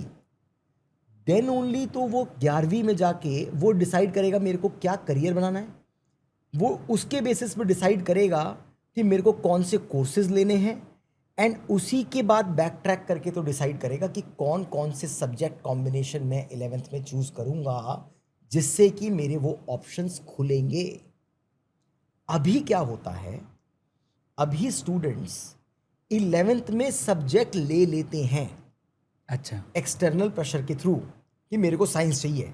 देन ओनली तो वो 11वीं में जाके वो डिसाइड करेगा मेरे को क्या करियर बनाना है। वो उसके बेसिस पे डिसाइड करेगा कि मेरे को कौन से कोर्सेज लेने हैं, एंड उसी के बाद बैक ट्रैक करके तो डिसाइड करेगा कि कौन कौन से सब्जेक्ट कॉम्बिनेशन में 11th में चूज़ करूँगा, जिससे कि मेरे वो ऑप्शंस खुलेंगे। अभी क्या होता है, अभी स्टूडेंट्स 11th में सब्जेक्ट ले लेते हैं अच्छा, एक्सटर्नल प्रेशर के थ्रू कि मेरे को साइंस चाहिए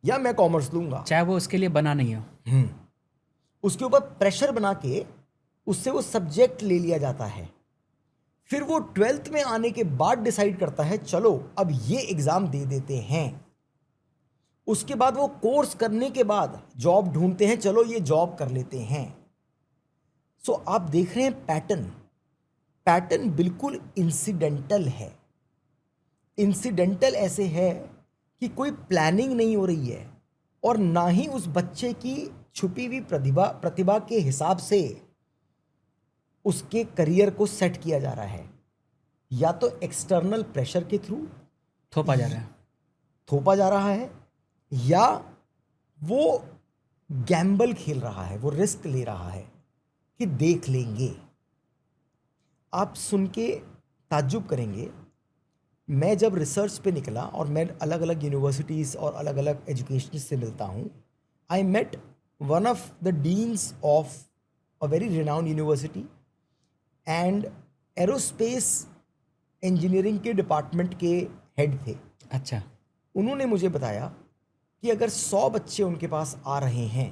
या मैं कॉमर्स लूँगा। चाहे वो उसके लिए बना नहीं हो। उसके ऊपर प्रेशर बना के उससे वो सब्जेक्ट ले लिया जाता है। फिर वो 12th में आने के बाद डिसाइड करता है चलो अब ये एग्ज़ाम दे देते हैं। उसके बाद वो कोर्स करने के बाद जॉब ढूंढते हैं, चलो ये जॉब कर लेते हैं। सो आप देख रहे हैं पैटर्न बिल्कुल इंसिडेंटल है। इंसिडेंटल ऐसे है कि कोई प्लानिंग नहीं हो रही है और ना ही उस बच्चे की छुपी हुई प्रतिभा के हिसाब से उसके करियर को सेट किया जा रहा है, या तो एक्सटर्नल प्रेशर के थ्रू थोपा जा रहा है। थोपा जा रहा है, या वो गैम्बल खेल रहा है, वो रिस्क ले रहा है कि देख लेंगे। आप सुन के ताज्जुब करेंगे, मैं जब रिसर्च पे निकला और मैं अलग अलग यूनिवर्सिटीज़ और अलग अलग एजुकेशन से मिलता हूँ, I met one of the deans of a very renowned university and aerospace engineering के डिपार्टमेंट के हेड थे। अच्छा। उन्होंने मुझे बताया कि अगर 100 बच्चे उनके पास आ रहे हैं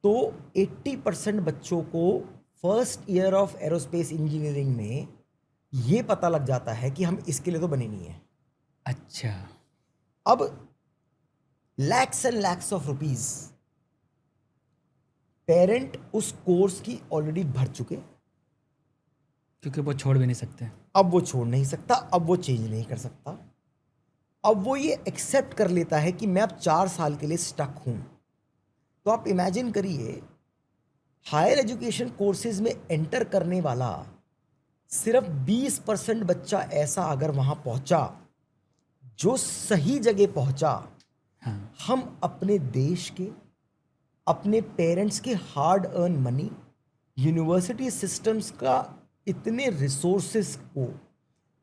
तो 80% बच्चों को first year of aerospace engineering में ये पता लग जाता है कि हम इसके लिए तो बने नहीं हैं। अच्छा। अब lakhs and lakhs of rupees parent उस कोर्स की ऑलरेडी भर चुके, क्योंकि वो छोड़ भी नहीं सकते। अब वो छोड़ नहीं सकता, अब वो चेंज नहीं कर सकता, अब वो ये एक्सेप्ट कर लेता है कि मैं अब 4 साल के लिए स्टक हूं। तो आप इमेजिन करिए, हायर एजुकेशन कोर्सेज में एंटर करने वाला सिर्फ 20% बच्चा ऐसा अगर वहां पहुंचा जो सही जगह पहुंचा, हाँ। हम अपने देश के, अपने पेरेंट्स के hard earn money, university systems का इतने रिसोर्सेस को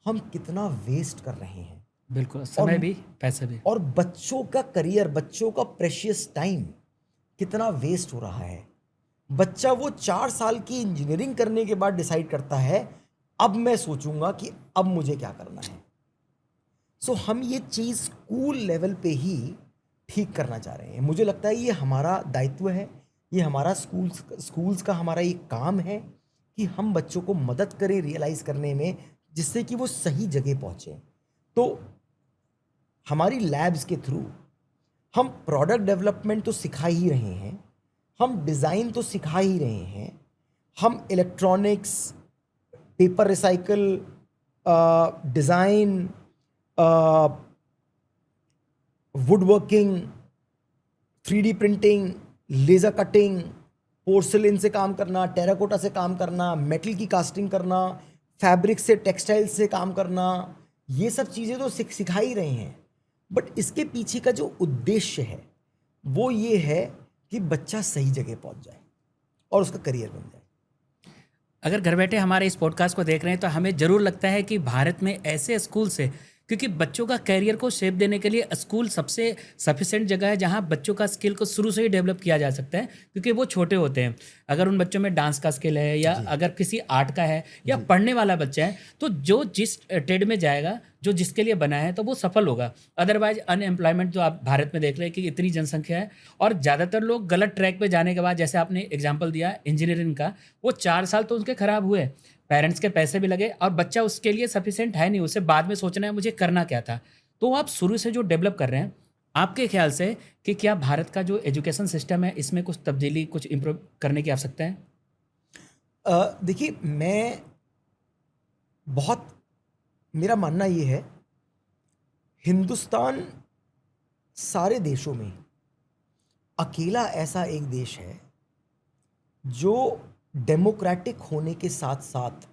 हम कितना वेस्ट कर रहे हैं। बिल्कुल, समय भी पैसे भी। और बच्चों का करियर, बच्चों का प्रेशियस टाइम कितना वेस्ट हो रहा है। बच्चा वो 4 साल की इंजीनियरिंग करने के बाद डिसाइड करता है अब मैं सोचूंगा कि अब मुझे क्या करना है। सो हम ये चीज़ स्कूल लेवल पे ही ठीक करना चाह रहे हैं। मुझे लगता है ये हमारा दायित्व है, ये हमारा स्कूल्स का हमारा ये काम है कि हम बच्चों को मदद करें रियलाइज़ करने में, जिससे कि वो सही जगह पहुँचे। तो हमारी लैब्स के थ्रू हम प्रोडक्ट डेवलपमेंट तो सिखा ही रहे हैं, हम डिज़ाइन तो सिखा ही रहे हैं, हम electronics, paper recycle, design, would working, 3D printing, laser cutting, porcelain से काम करना, टेराकोटा से काम करना, मेटल की कास्टिंग करना, फैब्रिक से, टेक्सटाइल से काम करना, ये सब चीज़ें तो सिखा ही रहे हैं। बट इसके पीछे का जो उद्देश्य है वो ये है कि बच्चा सही जगह पहुंच जाए और उसका करियर बन जाए। अगर घर बैठे हमारे इस पॉडकास्ट को देख रहे हैं तो हमें ज़रूर लगता है कि भारत में ऐसे स्कूल से, क्योंकि बच्चों का कैरियर को शेप देने के लिए स्कूल सबसे सफिशेंट जगह है जहां बच्चों का स्किल को शुरू से ही डेवलप किया जा सकता है, क्योंकि वो छोटे होते हैं। अगर उन बच्चों में डांस का स्किल है या अगर किसी आर्ट का है या पढ़ने वाला बच्चा है, तो जो जिस ट्रेड में जाएगा, जो जिसके लिए बना है, तो वो सफल होगा। अदरवाइज अनएम्प्लॉयमेंट जो आप भारत में देख रहे हैं कि इतनी जनसंख्या है और ज़्यादातर लोग गलत ट्रैक पे जाने के बाद, जैसे आपने एग्जाम्पल दिया इंजीनियरिंग का, वो 4 साल तो उनके खराब हुए, पेरेंट्स के पैसे भी लगे और बच्चा उसके लिए सफिशिएंट है नहीं, उसे बाद में सोचना है मुझे करना क्या था। तो आप शुरू से जो डेवलप कर रहे हैं, आपके ख्याल से कि क्या भारत का जो एजुकेशन सिस्टम है इसमें कुछ तब्दीली, कुछ इम्प्रूव करने की आवश्यकता है? देखिए, मेरा मानना ये है, हिंदुस्तान सारे देशों में अकेला ऐसा एक देश है जो डेमोक्रेटिक होने के साथ साथ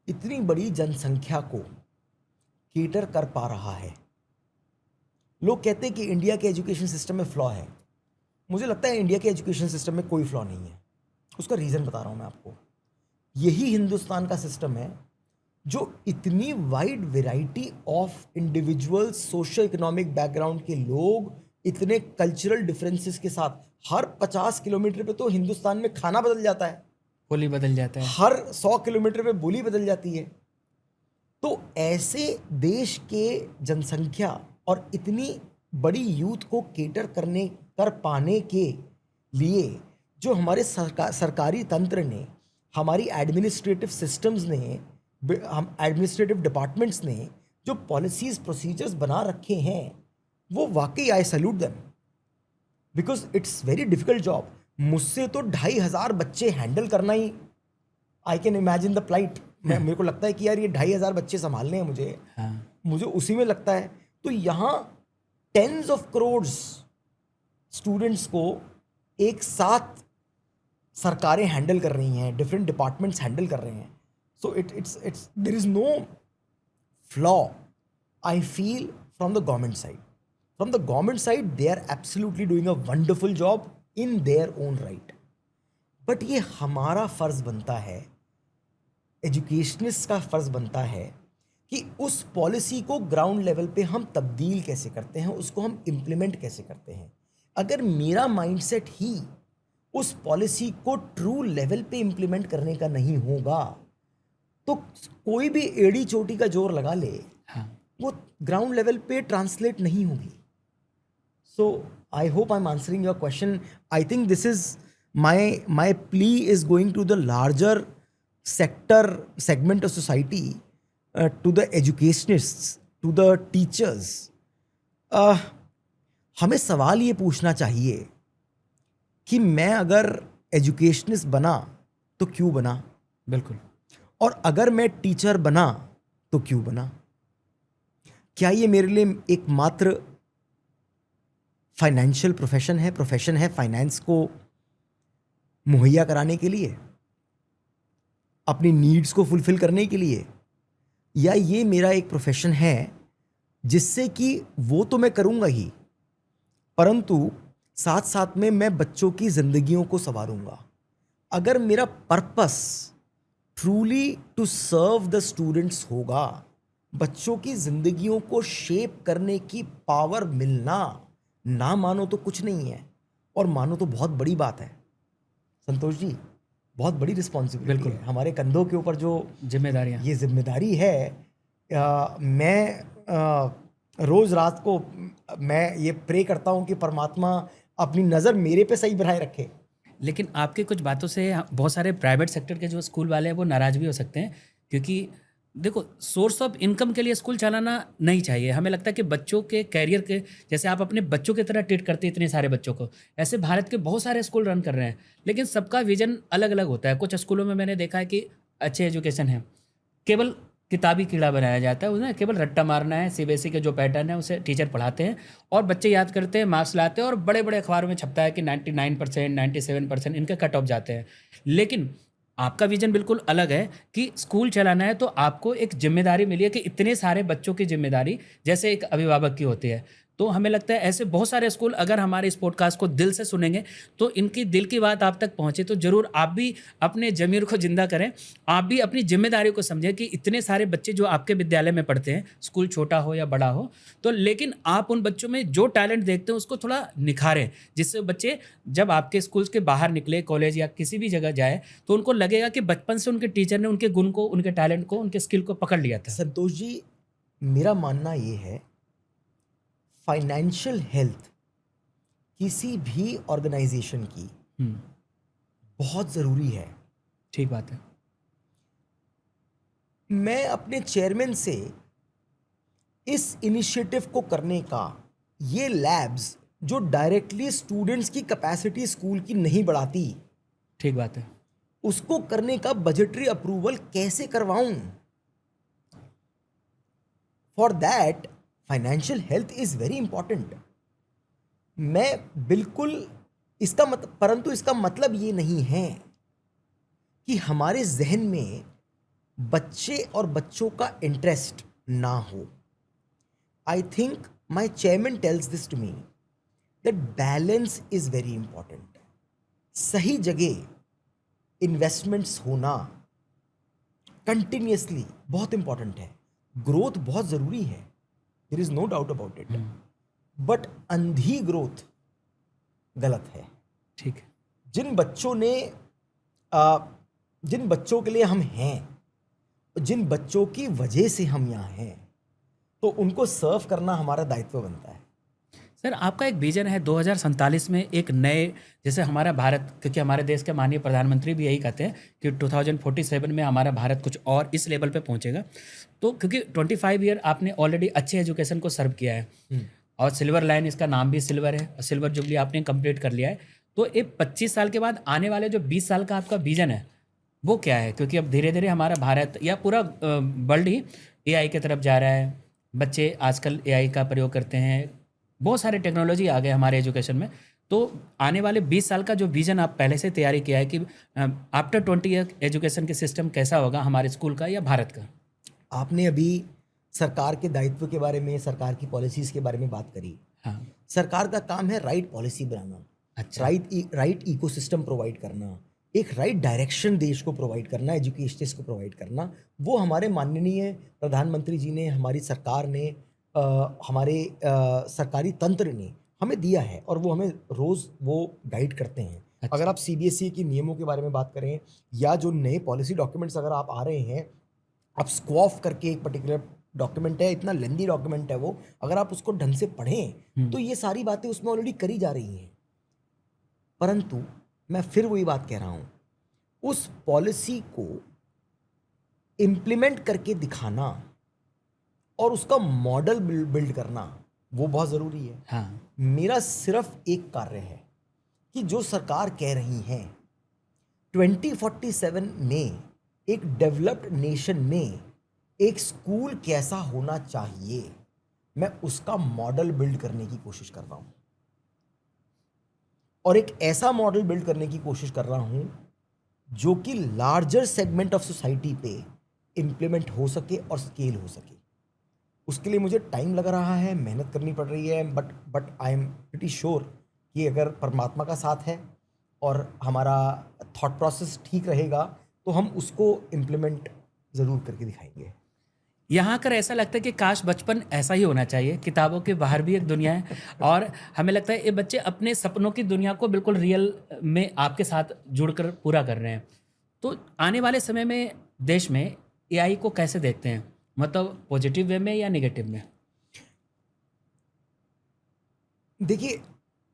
इतनी बड़ी जनसंख्या को केटर कर पा रहा है। लोग कहते हैं कि इंडिया के एजुकेशन सिस्टम में फ्लॉ है। मुझे लगता है इंडिया के एजुकेशन सिस्टम में कोई फ्लॉ नहीं है। उसका रीज़न बता रहा हूँ मैं आपको। यही हिंदुस्तान का सिस्टम है जो इतनी wide variety of individual, socio economic background के लोग, इतने कल्चरल डिफरेंसेस के साथ, हर 50 किलोमीटर पे तो हिंदुस्तान में खाना बदल जाता है, बोली बदल जाता है, हर 100 किलोमीटर पे बोली बदल जाती है। तो ऐसे देश के जनसंख्या और इतनी बड़ी यूथ को केटर कर पाने के लिए जो हमारे सरकारी तंत्र ने, हमारी एडमिनिस्ट्रेटिव सिस्टम्स ने, हम एडमिनिस्ट्रेटिव डिपार्टमेंट्स ने जो पॉलिसीज़, प्रोसीजर्स बना रखे हैं, वो वाकई I salute them, because it's very difficult job. मुझसे तो 2,500 बच्चे हैंडल करना ही, I can imagine the plight. मेरे को लगता है कि यार ये 2,500 बच्चे संभालने हैं मुझे, हाँ, मुझे उसी में लगता है। तो यहाँ टेंस ऑफ करोड्स स्टूडेंट्स को एक साथ सरकारें हैंडल कर रही हैं, डिफरेंट डिपार्टमेंट्स हैंडल कर रहे हैं. So it's there is no flaw I feel from the government side. From the government side they are absolutely doing a wonderful job in their own right. But ये हमारा फर्ज बनता है, एजुकेशनिस्ट का फर्ज बनता है कि उस पॉलिसी को ग्राउंड लेवल पे हम तब्दील कैसे करते हैं, उसको हम इम्प्लीमेंट कैसे करते हैं. अगर मेरा माइंडसेट ही उस पॉलिसी को ट्रू लेवल पे इम्प्लीमेंट करने का नहीं होगा तो कोई भी एड़ी चोटी का जोर लगा ले, हाँ. वो ग्राउंड लेवल पे ट्रांसलेट नहीं होगी. So I hope I am answering your question. I think this is my plea is going to the larger segment of society, to the educationists, to the teachers. हमें सवाल ये पूछना चाहिए कि मैं अगर एजुकेशनिस्ट बना तो क्यों बना, बिल्कुल. और अगर मैं टीचर बना तो क्यों बना. क्या ये मेरे लिए एकमात्र फाइनेंशियल प्रोफेशन है फाइनेंस को मुहैया कराने के लिए, अपनी नीड्स को फुलफिल करने के लिए, या ये मेरा एक प्रोफेशन है जिससे कि वो तो मैं करूँगा ही, परंतु साथ साथ में मैं बच्चों की ज़िंदगियों को संवारूँगा. अगर मेरा purpose truly to serve the students होगा, बच्चों की ज़िंदगियों को शेप करने की पावर मिलना, ना मानो तो कुछ नहीं है और मानो तो बहुत बड़ी बात है. संतोष जी, बहुत बड़ी रिस्पॉन्सिबिलिटी है हमारे कंधों के ऊपर जो जिम्मेदारियाँ, ये जिम्मेदारी है. मैं रोज़ रात को मैं ये प्रे करता हूँ कि परमात्मा अपनी नज़र मेरे पे सही बनाए रखे. लेकिन आपकी कुछ बातों से बहुत सारे प्राइवेट सेक्टर के जो स्कूल वाले हैं वो नाराज़ भी हो सकते हैं, क्योंकि देखो, सोर्स ऑफ इनकम के लिए स्कूल चलाना नहीं चाहिए. हमें लगता है कि बच्चों के कैरियर के, जैसे आप अपने बच्चों की तरह ट्रीट करते हैं इतने सारे बच्चों को, ऐसे भारत के बहुत सारे स्कूल रन कर रहे हैं, लेकिन सबका विजन अलग अलग होता है. कुछ स्कूलों में मैंने देखा है कि अच्छे एजुकेशन है, केवल किताबी कीड़ा बनाया जाता है, उन्हें केवल रट्टा मारना है. सीबीएसई के जो पैटर्न है उसे टीचर पढ़ाते हैं और बच्चे याद करते हैं, मार्क्स लाते हैं, और बड़े बड़े अखबारों में छपता है कि 99%, 97% इनके कट ऑफ जाते हैं. लेकिन आपका विजन बिल्कुल अलग है कि स्कूल चलाना है तो आपको एक जिम्मेदारी मिली है कि इतने सारे बच्चों की जिम्मेदारी जैसे एक अभिभावक की होती है. तो हमें लगता है ऐसे बहुत सारे स्कूल अगर हमारे इस पॉडकास्ट को दिल से सुनेंगे तो इनकी दिल की बात आप तक पहुंचे, तो ज़रूर आप भी अपने ज़मीर को जिंदा करें, आप भी अपनी जिम्मेदारी को समझें कि इतने सारे बच्चे जो आपके विद्यालय में पढ़ते हैं, स्कूल छोटा हो या बड़ा हो, तो लेकिन आप उन बच्चों में जो टैलेंट देखते हैं उसको थोड़ा निखारें, जिससे बच्चे जब आपके स्कूल के बाहर निकले, कॉलेज या किसी भी जगह जाए, तो उनको लगेगा कि बचपन से उनके टीचर ने उनके गुण को, उनके टैलेंट को, उनके स्किल को पकड़ लिया था. संतोष जी, मेरा मानना ये है, फाइनेंशियल हेल्थ किसी भी ऑर्गेनाइजेशन की बहुत ज़रूरी है. ठीक बात है. मैं अपने चेयरमैन से इस इनिशिएटिव को करने का, ये लैब्स जो डायरेक्टली स्टूडेंट्स की कैपेसिटी स्कूल की नहीं बढ़ाती, ठीक बात है, उसको करने का बजटरी अप्रूवल कैसे करवाऊं. For that financial health is very important. मैं बिल्कुल इसका परंतु इसका मतलब ये नहीं है कि हमारे जहन में बच्चे और बच्चों का इंटरेस्ट ना हो. I think my chairman tells this to me that balance is very important. सही जगह इन्वेस्टमेंट्स होना कंटिन्यूसली बहुत इंपॉर्टेंट है. ग्रोथ बहुत ज़रूरी है, there is no doubt about it, but अंधी ग्रोथ गलत है. ठीक है. जिन बच्चों के लिए हम हैं, जिन बच्चों की वजह से हम यहाँ हैं, तो उनको सर्व करना हमारा दायित्व बनता है. सर, आपका एक विजन है 2047 में एक नए, जैसे हमारा भारत, क्योंकि हमारे देश के माननीय प्रधानमंत्री भी यही कहते हैं कि 2047 में हमारा भारत कुछ और इस लेवल पे पहुंचेगा. तो क्योंकि 25 ईयर आपने ऑलरेडी अच्छे एजुकेशन को सर्व किया है और सिल्वर लाइन, इसका नाम भी सिल्वर है, और सिल्वर जुबली आपने कंप्लीट कर लिया है. तो ये 25 साल के बाद आने वाले जो 20 साल का आपका विजन है वो क्या है? क्योंकि अब धीरे धीरे हमारा भारत या पूरा वर्ल्ड ही एआई की तरफ जा रहा है. बच्चे आजकल एआई का प्रयोग करते हैं, बहुत सारे टेक्नोलॉजी आ गए हमारे एजुकेशन में। तो आने वाले 20 साल का जो विजन आप पहले से तैयारी किया है कि आफ्टर 20 ईयर एजुकेशन के सिस्टम कैसा होगा हमारे स्कूल का या भारत का? आपने अभी सरकार के दायित्व के बारे में, सरकार की पॉलिसीज़ के बारे में बात करी। हाँ। सरकार का काम है राइट पॉलिसी बनाना, अच्छा। राइट इकोसिस्टम प्रोवाइड करना, एक राइट डायरेक्शन देश को प्रोवाइड करना, एजुकेशनिस्ट को प्रोवाइड करना। वो हमारे माननीय प्रधानमंत्री जी ने, हमारी सरकार ने, हमारे सरकारी तंत्र ने हमें दिया है और वो हमें रोज़ वो गाइड करते हैं। अच्छा। अगर आप सीबीएसई के नियमों के बारे में बात करें या जो नए पॉलिसी डॉक्यूमेंट्स अगर आप आ रहे हैं, आप स्क्वॉफ करके एक पर्टिकुलर डॉक्यूमेंट है, इतना लेंदी डॉक्यूमेंट है वो, अगर आप उसको ढंग से पढ़ें तो ये सारी बातें उसमें ऑलरेडी करी जा रही हैं। परंतु मैं फिर वही बात कह रहा हूं, उस पॉलिसी को इम्प्लीमेंट करके दिखाना और उसका मॉडल बिल्ड करना वो बहुत ज़रूरी है। हाँ। मेरा सिर्फ एक कार्य है कि जो सरकार कह रही है 2047 में एक डेवलप्ड नेशन में एक स्कूल कैसा होना चाहिए, मैं उसका मॉडल बिल्ड करने की कोशिश कर रहा हूं और एक ऐसा मॉडल बिल्ड करने की कोशिश कर रहा हूं जो कि लार्जर सेगमेंट ऑफ सोसाइटी पे इम्प्लीमेंट हो सके और स्केल हो सके। उसके लिए मुझे टाइम लग रहा है, मेहनत करनी पड़ रही है, but I am pretty sure कि अगर परमात्मा का साथ है और हमारा थॉट प्रोसेस ठीक रहेगा तो हम उसको इम्प्लीमेंट ज़रूर करके दिखाएंगे। यहाँ कर ऐसा लगता है कि काश बचपन ऐसा ही होना चाहिए, किताबों के बाहर भी एक दुनिया है और हमें लगता है ये बच्चे अपने सपनों की दुनिया को बिल्कुल रियल में आपके साथ जुड़कर पूरा कर रहे हैं। तो आने वाले समय में देश में एआई को कैसे देखते हैं, मतलब पॉजिटिव वे में या नेगेटिव में? देखिए,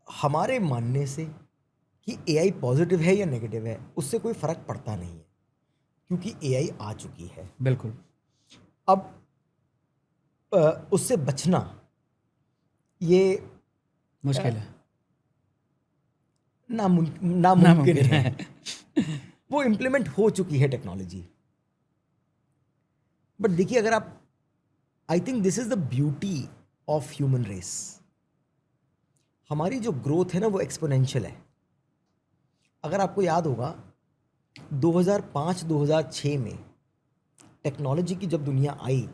हमारे मानने से कि एआई पॉजिटिव है या नेगेटिव है उससे कोई फ़र्क पड़ता नहीं है, क्योंकि एआई आ चुकी है। बिल्कुल। अब उससे बचना ये मुश्किल है। नामुमकिन है। वो इम्प्लीमेंट हो चुकी है टेक्नोलॉजी। बट देखिए, अगर आप, I think this is the beauty of human race. हमारी जो ग्रोथ है ना वो एक्सपोनेंशियल है। अगर आपको याद होगा 2005-2006 में टेक्नोलॉजी की जब दुनिया आई,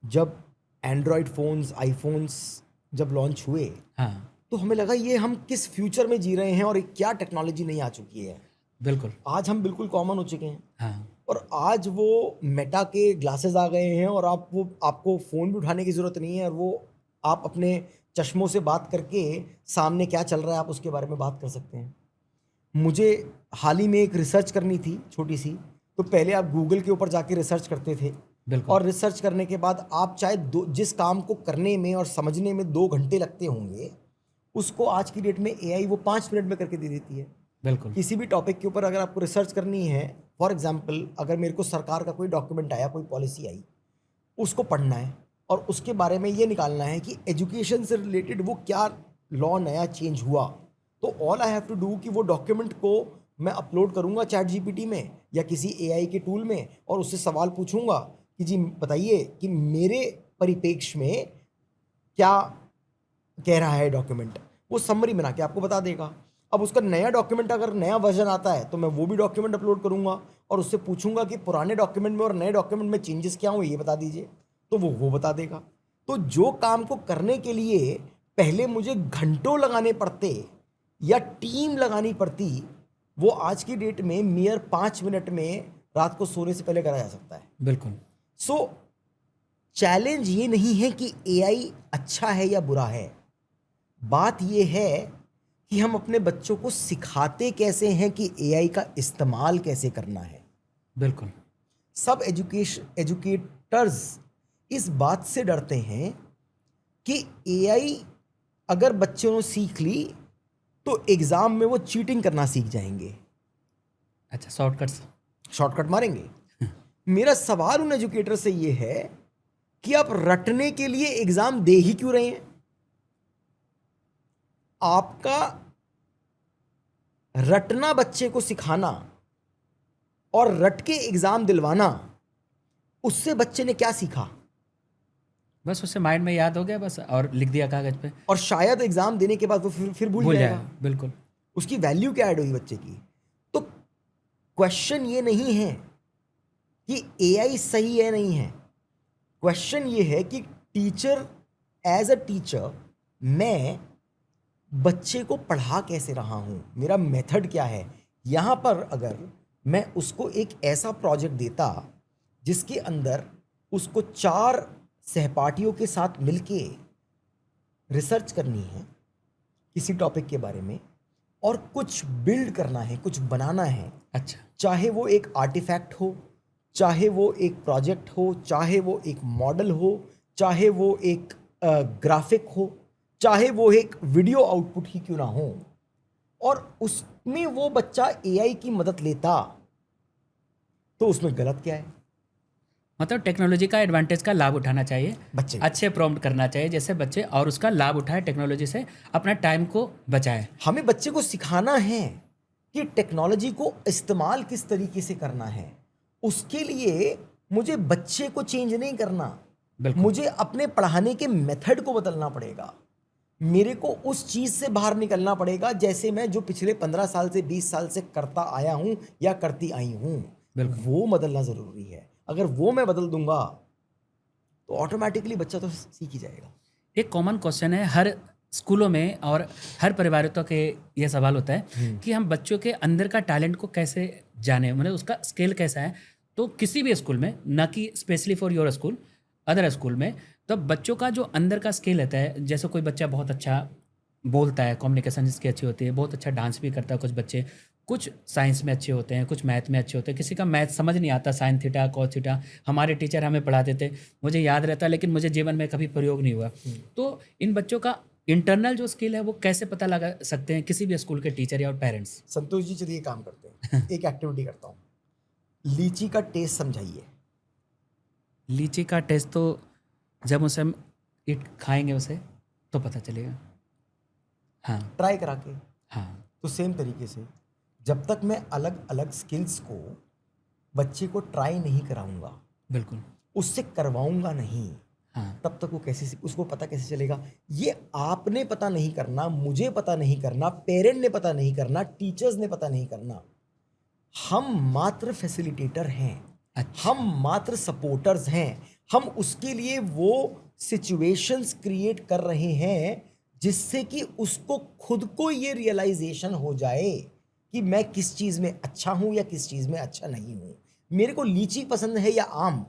जब एंड्रॉयड फ़ोन्स, आईफोन्स जब लॉन्च हुए, हाँ। तो हमें लगा ये हम किस फ्यूचर में जी रहे हैं और क्या टेक्नोलॉजी नहीं आ चुकी है। बिल्कुल। आज हम बिल्कुल कॉमन हो चुके हैं। हाँ। और आज वो मेटा के ग्लासेस आ गए हैं और आपको फ़ोन भी उठाने की ज़रूरत नहीं है और वो आप अपने चश्मों से बात करके सामने क्या चल रहा है आप उसके बारे में बात कर सकते हैं। मुझे हाल ही में एक रिसर्च करनी थी छोटी सी, तो पहले आप गूगल के ऊपर जाके रिसर्च करते थे बिल्कुल। और रिसर्च करने के बाद आप चाहे जिस काम को करने में और समझने में 2 घंटे लगते होंगे, उसको आज की डेट में एआई वो 5 मिनट में करके दे देती है। बिल्कुल। किसी भी टॉपिक के ऊपर अगर आपको रिसर्च करनी है, फॉर एग्जांपल अगर मेरे को सरकार का कोई डॉक्यूमेंट आया, कोई पॉलिसी आई, उसको पढ़ना है और उसके बारे में ये निकालना है कि एजुकेशन से रिलेटेड वो क्या लॉ नया चेंज हुआ, तो all I have to do कि वो डॉक्यूमेंट को मैं अपलोड करूँगा चैट जीपीटी में या किसी एआई के टूल में और उससे सवाल पूछूंगा कि जी बताइए कि मेरे परिप्रेक्ष्य में क्या कह रहा है डॉक्यूमेंट। वो समरी बना के आपको बता देगा। अब उसका नया डॉक्यूमेंट अगर नया वर्जन आता है तो मैं वो भी डॉक्यूमेंट अपलोड करूंगा और उससे पूछूंगा कि पुराने डॉक्यूमेंट में और नए डॉक्यूमेंट में चेंजेस क्या हुए ये बता दीजिए, तो वो बता देगा। तो जो काम को करने के लिए पहले मुझे घंटों लगाने पड़ते या टीम लगानी पड़ती, वो आज की डेट में मियर 5 मिनट में रात को सोने से पहले करा जा सकता है। बिल्कुल। सो चैलेंज ये नहीं है कि एआई अच्छा है या बुरा है, बात ये है कि हम अपने बच्चों को सिखाते कैसे हैं कि एआई का इस्तेमाल कैसे करना है। बिल्कुल। सब एजुकेटर्स इस बात से डरते हैं कि एआई अगर बच्चों ने सीख ली तो एग्ज़ाम में वो चीटिंग करना सीख जाएंगे, अच्छा, शॉर्टकट मारेंगे। मेरा सवाल उन एजुकेटर से ये है कि आप रटने के लिए एग्ज़ाम दे ही क्यों रहे हैं? आपका रटना बच्चे को सिखाना और रट के एग्जाम दिलवाना, उससे बच्चे ने क्या सीखा? बस उसे माइंड में याद हो गया बस और लिख दिया कागज पे, और शायद एग्जाम देने के बाद वो फिर भूल भूल जाएगा। जाएगा। बिल्कुल। उसकी वैल्यू क्या ऐड हुई बच्चे की? तो क्वेश्चन ये नहीं है कि एआई सही है नहीं है, क्वेश्चन ये है कि टीचर, एज अ टीचर मैं बच्चे को पढ़ा कैसे रहा हूँ, मेरा मेथड क्या है। यहाँ पर अगर मैं उसको एक ऐसा प्रोजेक्ट देता जिसके अंदर उसको 4 सहपाठियों के साथ मिलके रिसर्च करनी है किसी टॉपिक के बारे में और कुछ बिल्ड करना है, कुछ बनाना है, अच्छा। चाहे वो एक आर्टिफैक्ट हो, चाहे वो एक प्रोजेक्ट हो, चाहे वो एक मॉडल हो, चाहे वो एक ग्राफिक हो, चाहे वो एक वीडियो आउटपुट ही क्यों ना हो, और उसमें वो बच्चा एआई की मदद लेता, तो उसमें गलत क्या है? मतलब टेक्नोलॉजी का एडवांटेज का लाभ उठाना चाहिए, बच्चे अच्छे प्रॉम्प्ट करना चाहिए जैसे बच्चे, और उसका लाभ उठाए, टेक्नोलॉजी से अपना टाइम को बचाए। हमें बच्चे को सिखाना है कि टेक्नोलॉजी को इस्तेमाल किस तरीके से करना है। उसके लिए मुझे बच्चे को चेंज नहीं करना, बिल्कुल। मुझे अपने पढ़ाने के मेथड को बदलना पड़ेगा। मेरे को उस चीज से बाहर निकलना पड़ेगा जैसे मैं जो पिछले 15 साल से 20 साल से करता आया हूं या करती आई हूं, बिल्कुल। वो बदलना जरूरी है। अगर वो मैं बदल दूंगा तो ऑटोमेटिकली बच्चा तो सीख ही जाएगा। एक कॉमन क्वेश्चन है हर स्कूलों में और हर परिवारों के ये सवाल होता है कि हम बच्चों के अंदर का टैलेंट को कैसे जाने, मतलब उसका स्केल कैसा है। तो किसी भी स्कूल में, ना कि specially for your school, other school में, तो बच्चों का जो अंदर का स्केल रहता है, जैसे कोई बच्चा बहुत अच्छा बोलता है, कम्युनिकेशन जिसकी अच्छी होती है, बहुत अच्छा डांस भी करता है, कुछ बच्चे कुछ साइंस में अच्छे होते हैं, कुछ मैथ में अच्छे होते हैं, किसी का मैथ समझ नहीं आता, साइन थीटा कॉस थीटा हमारे टीचर हमें पढ़ाते थे, मुझे याद रहता है, लेकिन मुझे जीवन में कभी प्रयोग नहीं हुआ। तो इन बच्चों का इंटरनल जो स्किल है वो कैसे पता लगा सकते हैं किसी भी स्कूल के टीचर या पेरेंट्स? संतोष जी चलिए काम करते हैं, एक एक्टिविटी करता हूँ, लीची का टेस्ट समझाइए। लीची का टेस्ट तो जब उसे हम खाएंगे उसे तो पता चलेगा। हाँ। ट्राई करा के। हाँ। तो सेम तरीके से जब तक मैं अलग अलग स्किल्स को बच्चे को ट्राई नहीं कराऊंगा, बिल्कुल। उससे करवाऊंगा नहीं, हाँ। तब तक वो कैसे, उसको पता कैसे चलेगा? ये आपने पता नहीं करना, मुझे पता नहीं करना, पेरेंट ने पता नहीं करना, टीचर्स ने पता नहीं करना। हम मात्र फैसिलिटेटर हैं। अच्छा। हम मात्र सपोर्टर्स हैं। हम उसके लिए वो सिचुएशंस क्रिएट कर रहे हैं जिससे कि उसको खुद को ये रियलाइजेशन हो जाए कि मैं किस चीज़ में अच्छा हूं या किस चीज़ में अच्छा नहीं हूं। मेरे को लीची पसंद है या आम,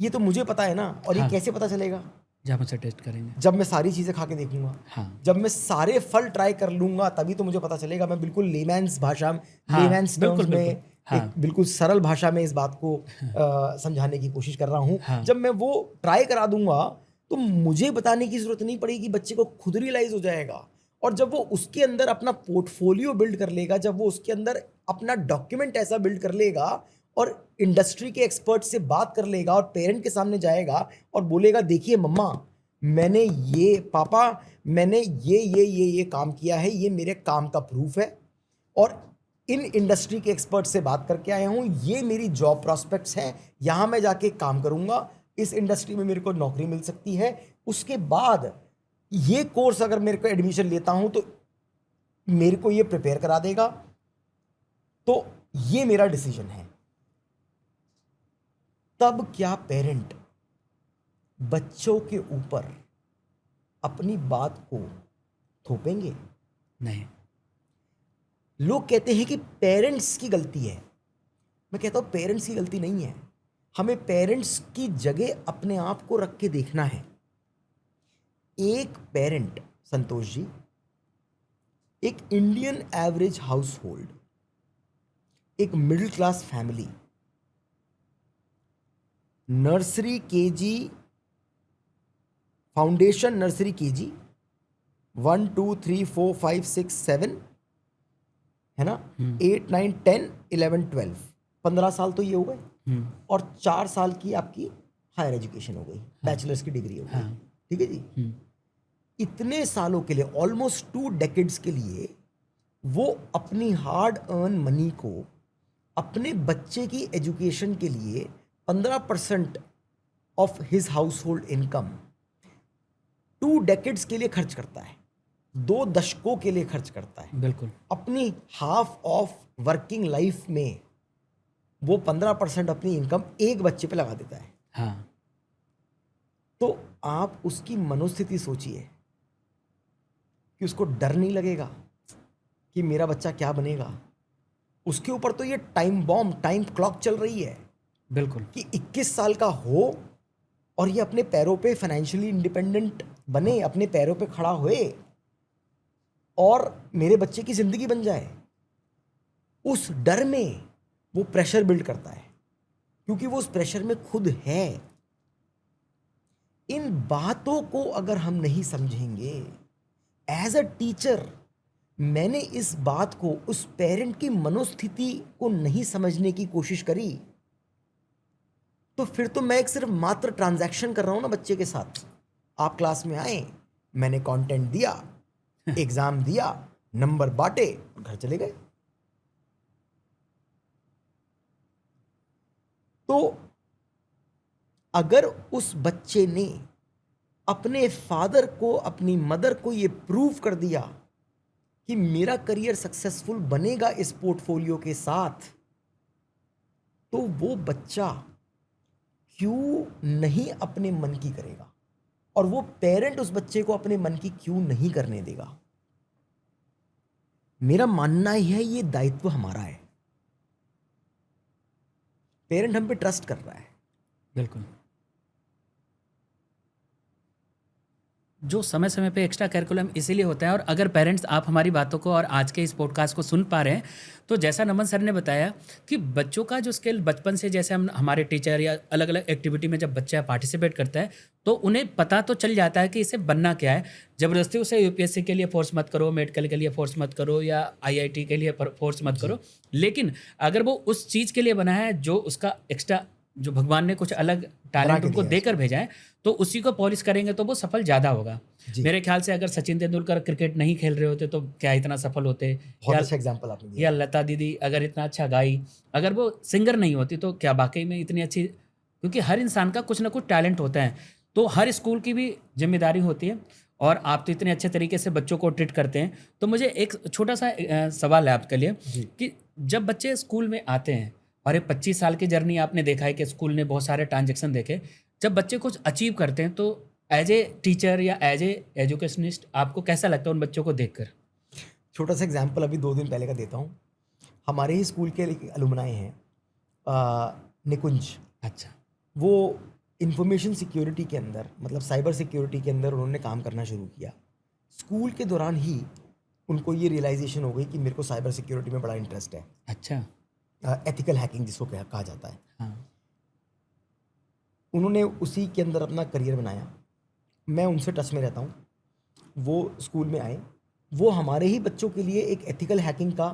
ये तो मुझे पता है ना। और ये हाँ। कैसे पता चलेगा? जब उसे टेस्ट करेंगे। जब मैं सारी चीज़ें खा के देखूंगा, हाँ। जब मैं सारे फल ट्राई कर लूंगा, तभी तो मुझे पता चलेगा। मैं बिल्कुल लेमैन्स भाषा, हाँ। लेमैन्स बिल्कुल टर्म्स में, बिल्कुल। हाँ। एक बिल्कुल सरल भाषा में इस बात को समझाने की कोशिश कर रहा हूँ। हाँ। जब मैं वो ट्राई करा दूंगा तो मुझे बताने की जरूरत नहीं पड़ेगी, बच्चे को खुद रियलाइज हो जाएगा। और जब वो उसके अंदर अपना पोर्टफोलियो बिल्ड कर लेगा, जब वो उसके अंदर अपना डॉक्यूमेंट ऐसा बिल्ड कर लेगा और इंडस्ट्री के एक्सपर्ट से बात कर लेगा और पेरेंट के सामने जाएगा और बोलेगा, देखिए मम्मा, मैंने ये, पापा मैंने ये काम किया है, ये मेरे काम का प्रूफ है, और इन इंडस्ट्री के एक्सपर्ट से बात करके आया हूँ, ये मेरी जॉब प्रॉस्पेक्ट्स हैं, यहाँ मैं जाके काम करूँगा, इस इंडस्ट्री में मेरे को नौकरी मिल सकती है, उसके बाद ये कोर्स अगर मेरे को एडमिशन लेता हूँ तो मेरे को ये प्रिपेयर करा देगा, तो ये मेरा डिसीजन है। तब क्या पेरेंट बच्चों के ऊपर अपनी बात को थोपेंगे? नहीं। लोग कहते हैं कि पेरेंट्स की गलती है। मैं कहता हूं पेरेंट्स की गलती नहीं है। हमें पेरेंट्स की जगह अपने आप को रख के देखना है। एक पेरेंट, संतोष जी, एक इंडियन एवरेज हाउस होल्ड, एक middle class family, nursery KG, foundation nursery KG 1 2 3 4 5 6 7 है ना, 8 9 10 11 12, 15 साल तो ये हो गए, और 4 साल की आपकी हायर एजुकेशन हो गई, बैचलर्स की डिग्री हो गई। ठीक है जी। इतने सालों के लिए, ऑलमोस्ट 2 डेकेड्स के लिए, वो अपनी हार्ड अर्न मनी को अपने बच्चे की एजुकेशन के लिए 15% of his house hold income 2 decades के लिए खर्च करता है, 2 दशकों के लिए खर्च करता है। बिल्कुल। अपनी हाफ ऑफ वर्किंग लाइफ में वो 15% अपनी इनकम एक बच्चे पे लगा देता है। हाँ। तो आप उसकी मनोस्थिति सोचिए कि उसको डर नहीं लगेगा कि मेरा बच्चा क्या बनेगा। उसके ऊपर तो ये टाइम बॉम्ब, टाइम क्लॉक चल रही है बिल्कुल। कि 21 साल का हो और ये अपने पैरों पे फाइनेंशियली इंडिपेंडेंट बने, अपने पैरों पे खड़ा होए और मेरे बच्चे की ज़िंदगी बन जाए। उस डर में वो प्रेशर बिल्ड करता है क्योंकि वो उस प्रेशर में खुद है। इन बातों को अगर हम नहीं समझेंगे, एज अ टीचर मैंने इस बात को, उस पेरेंट की मनोस्थिति को नहीं समझने की कोशिश करी, तो फिर तो मैं एक सिर्फ मात्र ट्रांजैक्शन कर रहा हूं ना बच्चे के साथ। आप क्लास में आए, मैंने कंटेंट दिया, एग्जाम दिया, नंबर बांटे और घर चले गए। तो अगर उस बच्चे ने अपने फादर को, अपनी मदर को ये प्रूव कर दिया कि मेरा करियर सक्सेसफुल बनेगा इस पोर्टफोलियो के साथ, तो वो बच्चा क्यों नहीं अपने मन की करेगा और वो पेरेंट उस बच्चे को अपने मन की क्यों नहीं करने देगा। मेरा मानना है ये दायित्व हमारा है। पेरेंट हम पे ट्रस्ट कर रहा है। बिल्कुल। जो समय समय पे एक्स्ट्रा करिकुलम इसीलिए होता है। और अगर पेरेंट्स आप हमारी बातों को और आज के इस पॉडकास्ट को सुन पा रहे हैं, तो जैसा नमन सर ने बताया कि बच्चों का जो स्किल बचपन से, जैसे हम हमारे टीचर या अलग अलग एक्टिविटी में जब बच्चा पार्टिसिपेट करता है तो उन्हें पता तो चल जाता है कि इसे बनना क्या है। ज़बरदस्ती उसे यूपीएससी के लिए फोर्स मत करो, मेडिकल के लिए फोर्स मत करो या आईआईटी के लिए फोर्स मत करो, लेकिन अगर वो उस चीज़ के लिए बना है जो उसका एक्स्ट्रा, जो भगवान ने कुछ अलग टैलेंट के उनको दिया है देकर भेजा है, तो उसी को पॉलिश करेंगे तो वो सफल ज़्यादा होगा। जी। मेरे ख्याल से अगर सचिन तेंदुलकर क्रिकेट नहीं खेल रहे होते तो क्या इतना सफल होते, बहुत या अच्छा एग्जांपल आपने दिया। या लता दीदी अगर इतना अच्छा गाई, अगर वो सिंगर नहीं होती तो क्या वाकई में इतनी अच्छी, क्योंकि हर इंसान का कुछ ना कुछ टैलेंट होता है। तो हर स्कूल की भी जिम्मेदारी होती है और आप तो इतने अच्छे तरीके से बच्चों को ट्रीट करते हैं। तो मुझे एक छोटा सा सवाल है आपके लिए जी। कि जब बच्चे स्कूल में आते हैं और ये 25 साल की जर्नी आपने देखा है कि स्कूल ने बहुत सारे ट्रांजेक्शन देखे, जब बच्चे कुछ अचीव करते हैं तो एज ए टीचर या एज ए एजुकेशनिस्ट आपको कैसा लगता है उन बच्चों को देखकर? छोटा सा एग्जांपल अभी 2 दिन पहले का देता हूँ। हमारे ही स्कूल के अलुमनाई हैं, निकुंज। अच्छा। वो इंफॉर्मेशन सिक्योरिटी के अंदर, मतलब साइबर सिक्योरिटी के अंदर उन्होंने काम करना शुरू किया। स्कूल के दौरान ही उनको ये रियलाइजेशन हो गई कि मेरे को साइबर सिक्योरिटी में बड़ा इंटरेस्ट है। अच्छा। एथिकल हैकिंग जिसको कहा जाता है। हाँ। उन्होंने उसी के अंदर अपना करियर बनाया। मैं उनसे टच में रहता हूँ। वो स्कूल में आए, वो हमारे ही बच्चों के लिए एक एथिकल हैकिंग का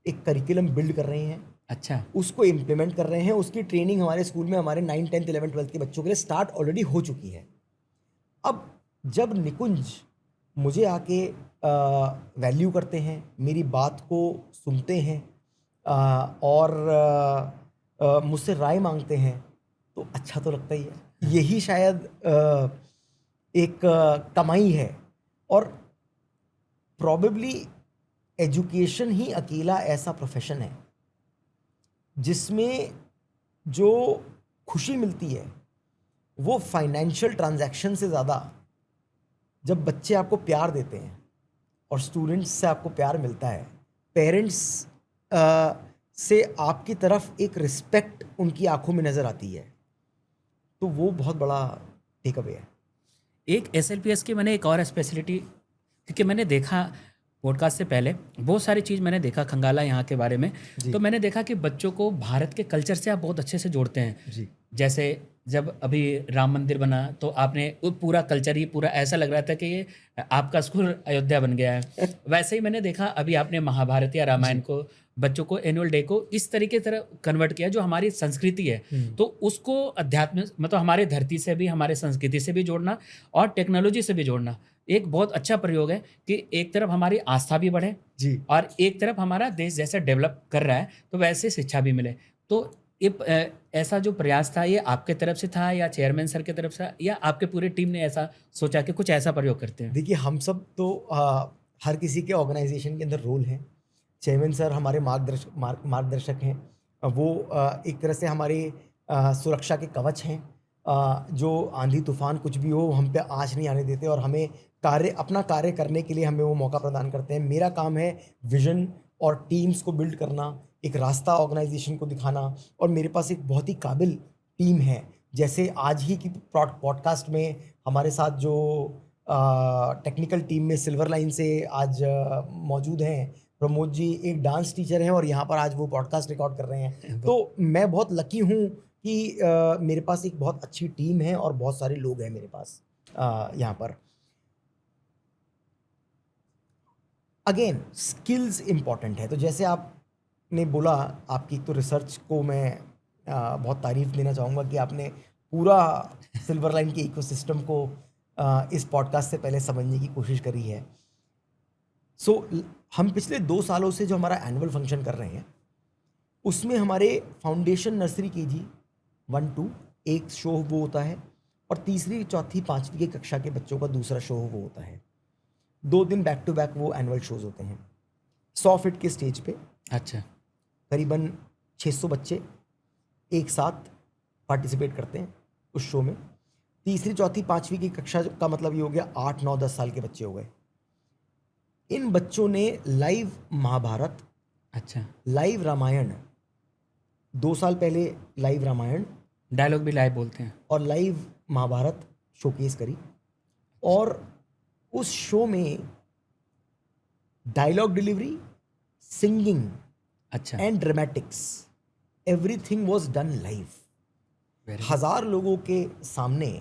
एक करिकुलम बिल्ड कर रहे हैं। अच्छा। उसको इम्प्लीमेंट कर रहे हैं। उसकी ट्रेनिंग हमारे स्कूल में हमारे 9, 10, 11, 12 के बच्चों के लिए स्टार्ट ऑलरेडी हो चुकी है। अब जब निकुंज मुझे आके वैल्यू करते हैं, मेरी बात को सुनते हैं और मुझसे राय मांगते हैं, तो अच्छा तो लगता ही है। यही शायद एक कमाई है। और प्रॉबेबली एजुकेशन ही अकेला ऐसा प्रोफेशन है जिसमें जो खुशी मिलती है वो फाइनेंशियल ट्रांजैक्शन से ज़्यादा जब बच्चे आपको प्यार देते हैं और स्टूडेंट्स से आपको प्यार मिलता है, पेरेंट्स से आपकी तरफ एक रिस्पेक्ट उनकी आंखों में नज़र आती है, तो वो बहुत बड़ा टेक अवे है। एक एसएलपीएस की मैंने एक और स्पेशलिटी, क्योंकि मैंने देखा पॉडकास्ट से पहले बहुत सारी चीज़ मैंने देखा खंगाला यहाँ के बारे में, तो मैंने देखा कि बच्चों को भारत के कल्चर से आप बहुत अच्छे से जोड़ते हैं। जी। जैसे जब अभी राम मंदिर बना तो आपने वो पूरा कल्चर ही पूरा ऐसा लग रहा था कि ये आपका स्कूल अयोध्या बन गया है। वैसे ही मैंने देखा अभी आपने महाभारत या रामायण को, बच्चों को एनुअल डे को इस तरीके तरह कन्वर्ट किया जो हमारी संस्कृति है, तो उसको अध्यात्म, मतलब हमारे धरती से भी, हमारे संस्कृति से भी जोड़ना और टेक्नोलॉजी से भी जोड़ना एक बहुत अच्छा प्रयोग है कि एक तरफ हमारी आस्था भी बढ़े जी। और एक तरफ हमारा देश जैसे डेवलप कर रहा है तो वैसे शिक्षा भी मिले। तो ऐसा जो प्रयास था ये आपके तरफ से था या चेयरमैन सर की तरफ से या आपके पूरी टीम ने ऐसा सोचा कि कुछ ऐसा प्रयोग करते हैं? देखिए, हम सब तो हर किसी के ऑर्गेनाइजेशन के अंदर रोल हैं। चेयरमैन सर हमारे मार्गदर्शक हैं। वो एक तरह से हमारे सुरक्षा के कवच हैं। जो आंधी तूफान कुछ भी हो, हम पे आँच नहीं आने देते और हमें अपना कार्य करने के लिए हमें वो मौका प्रदान करते हैं। मेरा काम है विज़न और टीम्स को बिल्ड करना, एक रास्ता ऑर्गेनाइजेशन को दिखाना, और मेरे पास एक बहुत ही काबिल टीम है। जैसे आज ही की पॉडकास्ट में हमारे साथ जो टेक्निकल टीम में सिल्वर लाइन से आज मौजूद हैं प्रमोद जी, एक डांस टीचर हैं और यहाँ पर आज वो पॉडकास्ट रिकॉर्ड कर रहे हैं। तो मैं बहुत लकी हूँ कि मेरे पास एक बहुत अच्छी टीम है और बहुत सारे लोग हैं मेरे पास यहाँ पर। अगेन स्किल्स इम्पॉर्टेंट है। तो जैसे आपने बोला, आपकी तो रिसर्च को मैं बहुत तारीफ़ देना चाहूँगा कि आपने पूरा सिल्वर लाइन के इकोसिस्टम को इस पॉडकास्ट से पहले समझने की कोशिश करी है। हम पिछले 2 सालों से जो हमारा एनुअल फंक्शन कर रहे हैं, उसमें हमारे फाउंडेशन नर्सरी केजी 1-2 एक शो वो होता है और तीसरी, चौथी, पाँचवीं की कक्षा के बच्चों का दूसरा शो वो होता है। 2 दिन बैक टू बैक वो एनुअल शोज़ होते हैं 100 फीट के स्टेज पे। अच्छा। करीबन 600 बच्चे एक साथ पार्टिसिपेट करते हैं उस शो में। तीसरी, चौथी, पाँचवीं की कक्षा का मतलब ये हो गया 8, 9, 10 साल के बच्चे हो गए। इन बच्चों ने लाइव महाभारत, अच्छा, लाइव रामायण, 2 साल पहले लाइव रामायण डायलॉग भी लाइव बोलते हैं और लाइव महाभारत शोकेस करी। और उस शो में डायलॉग डिलीवरी, सिंगिंग अच्छा, and dramatics, everything was done live. 1000 लोगों के सामने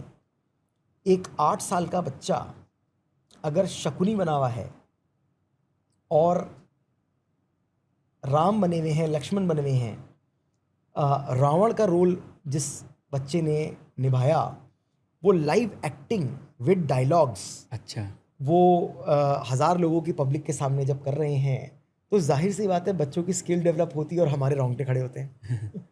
एक 8 साल का बच्चा अगर शकुनी बना हुआ है और राम बने हुए हैं, लक्ष्मण बने हुए हैं, रावण का रोल जिस बच्चे ने निभाया, वो लाइव एक्टिंग विद डायलॉग्स, अच्छा, वो 1000 लोगों की पब्लिक के सामने जब कर रहे हैं, तो जाहिर सी बात है बच्चों की स्किल डेवलप होती है और हमारे रोंगटे खड़े होते हैं।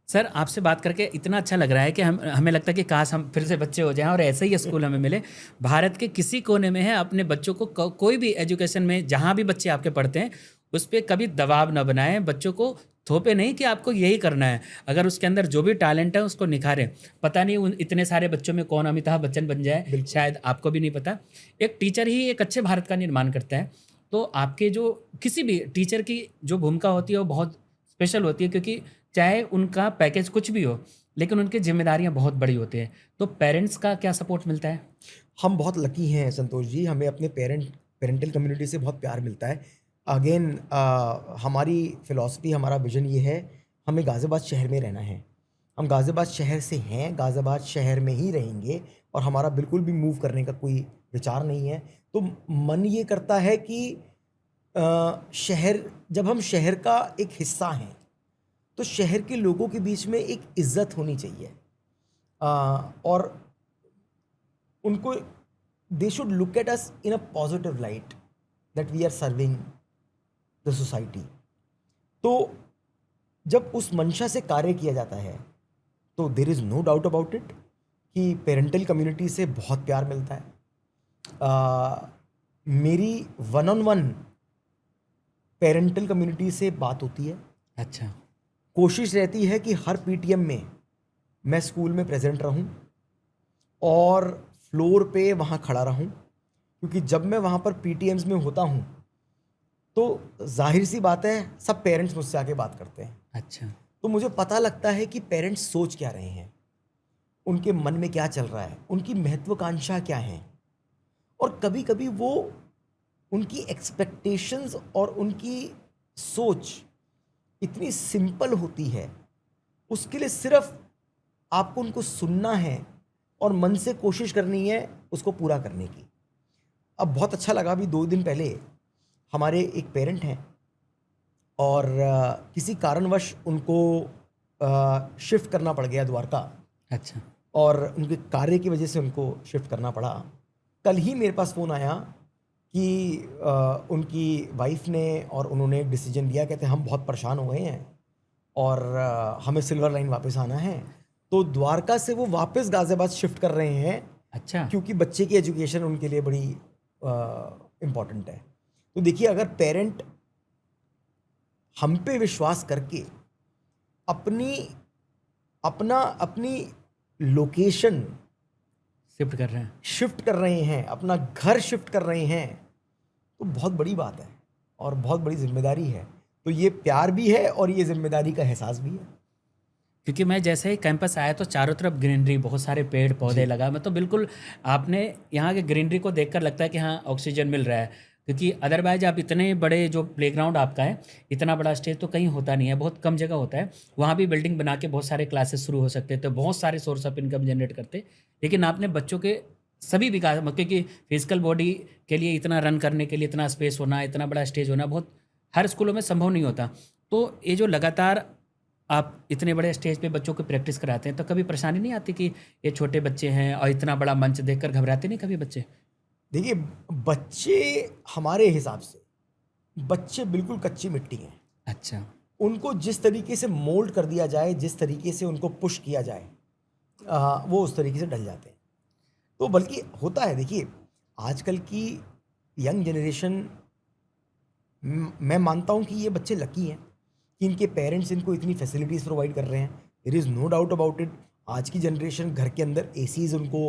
सर आपसे बात करके इतना अच्छा लग रहा है कि हमें लगता है कि काश हम फिर से बच्चे हो जाएं और ऐसे ही स्कूल हमें मिले। भारत के किसी कोने में है, अपने बच्चों को कोई भी एजुकेशन में जहाँ भी बच्चे आपके पढ़ते हैं उस पर कभी दबाव ना बनाएं, बच्चों को थोपे नहीं कि आपको यही करना है। अगर उसके अंदर जो भी टैलेंट है उसको निखारें। पता नहीं उन इतने सारे बच्चों में कौन अमिताभ बच्चन बन जाए, शायद आपको भी नहीं पता। एक टीचर ही एक अच्छे भारत का निर्माण करता है। तो आपके जो किसी भी टीचर की जो भूमिका होती है वो बहुत स्पेशल होती है, क्योंकि चाहे उनका पैकेज कुछ भी हो लेकिन उनकी जिम्मेदारियां बहुत बड़ी होती हैं। तो पेरेंट्स का क्या सपोर्ट मिलता है? हम बहुत लकी हैं संतोष जी, हमें अपने पेरेंटल कम्युनिटी से बहुत प्यार मिलता है। अगेन हमारी फ़िलॉसफ़ी, हमारा विज़न ये है, हमें गाज़ियाबाद शहर में रहना है। हम गाज़ियाबाद शहर से हैं, गाज़ियाबाद शहर में ही रहेंगे और हमारा बिल्कुल भी मूव करने का कोई विचार नहीं है। तो मन ये करता है कि जब हम शहर का एक हिस्सा हैं, तो शहर के लोगों के बीच में एक इज़्ज़त होनी चाहिए। और उनको they should look at us in a positive light that we are serving the society. तो जब उस मंशा से कार्य किया जाता है तो there is no doubt about it कि पेरेंटल कम्युनिटी से बहुत प्यार मिलता है। मेरी 1-on-1 पेरेंटल कम्युनिटी से बात होती है। अच्छा, कोशिश रहती है कि हर पीटीएम में मैं स्कूल में प्रेजेंट रहूं और फ्लोर पे वहाँ खड़ा रहूं, क्योंकि जब मैं वहाँ पर पीटीएम्स में होता हूँ तो जाहिर सी बात है सब पेरेंट्स मुझसे आके बात करते हैं। अच्छा, तो मुझे पता लगता है कि पेरेंट्स सोच क्या रहे हैं, उनके मन में क्या चल रहा है, उनकी महत्वाकांक्षा क्या है। और कभी कभी वो उनकी एक्सपेक्टेशंस और उनकी सोच इतनी सिंपल होती है, उसके लिए सिर्फ आपको उनको सुनना है और मन से कोशिश करनी है उसको पूरा करने की। अब बहुत अच्छा लगा, अभी 2 दिन पहले हमारे एक पेरेंट हैं और किसी कारणवश उनको शिफ्ट करना पड़ गया द्वारका। अच्छा, और उनके कार्य की वजह से उनको शिफ्ट करना पड़ा। कल ही मेरे पास फ़ोन आया कि उनकी वाइफ ने और उन्होंने एक डिसीजन लिया, कहते हैं हम बहुत परेशान हो गए हैं और हमें सिल्वर लाइन वापस आना है, तो द्वारका से वो वापस गाज़ियाबाद शिफ्ट कर रहे हैं, अच्छा। क्योंकि बच्चे की एजुकेशन उनके लिए बड़ी इम्पॉर्टेंट है। तो देखिए, अगर पेरेंट हम पे विश्वास करके अपनी अपनी लोकेशन शिफ्ट कर रहे हैं। शिफ्ट कर रहे हैं, अपना घर शिफ्ट कर रहे हैं, तो बहुत बड़ी बात है और बहुत बड़ी जिम्मेदारी है। तो ये प्यार भी है और ये जिम्मेदारी का एहसास भी है। क्योंकि मैं जैसे ही कैंपस आया तो चारों तरफ ग्रीनरी, बहुत सारे पेड़ पौधे लगा। मैं तो बिल्कुल, आपने यहाँ के ग्रीनरी को देखकर लगता है कि हाँ ऑक्सीजन मिल रहा है। क्योंकि अदरवाइज आप इतने बड़े जो प्लेग्राउंड आपका है, इतना बड़ा स्टेज तो कहीं होता नहीं है, बहुत कम जगह होता है। वहाँ भी बिल्डिंग बना के बहुत सारे क्लासेस शुरू हो सकते थे, बहुत सारे सोर्स ऑफ इनकम जनरेट करते। लेकिन आपने बच्चों के सभी विकास, क्योंकि फिजिकल बॉडी के लिए इतना रन करने के लिए इतना स्पेस होना, इतना बड़ा स्टेज होना बहुत हर स्कूलों में संभव नहीं होता। तो ये जो लगातार आप इतने बड़े स्टेज पे बच्चों को प्रैक्टिस कराते हैं, तो कभी परेशानी नहीं आती कि ये छोटे बच्चे हैं और इतना बड़ा मंच देखकर घबराते नहीं कभी बच्चे? देखिए, बच्चे हमारे हिसाब से बच्चे बिल्कुल कच्ची मिट्टी हैं। अच्छा। उनको जिस तरीके से मोल्ड कर दिया जाए, जिस तरीके से उनको पुश किया जाए, वो उस तरीके से ढल जाते हैं। तो बल्कि होता है, देखिए आजकल की यंग जनरेशन, मैं मानता हूँ कि ये बच्चे लकी हैं कि इनके पेरेंट्स इनको इतनी फैसिलिटीज़ प्रोवाइड कर रहे हैं। There is no doubt about it. आज की जनरेशन, घर के अंदर एसीज़ उनको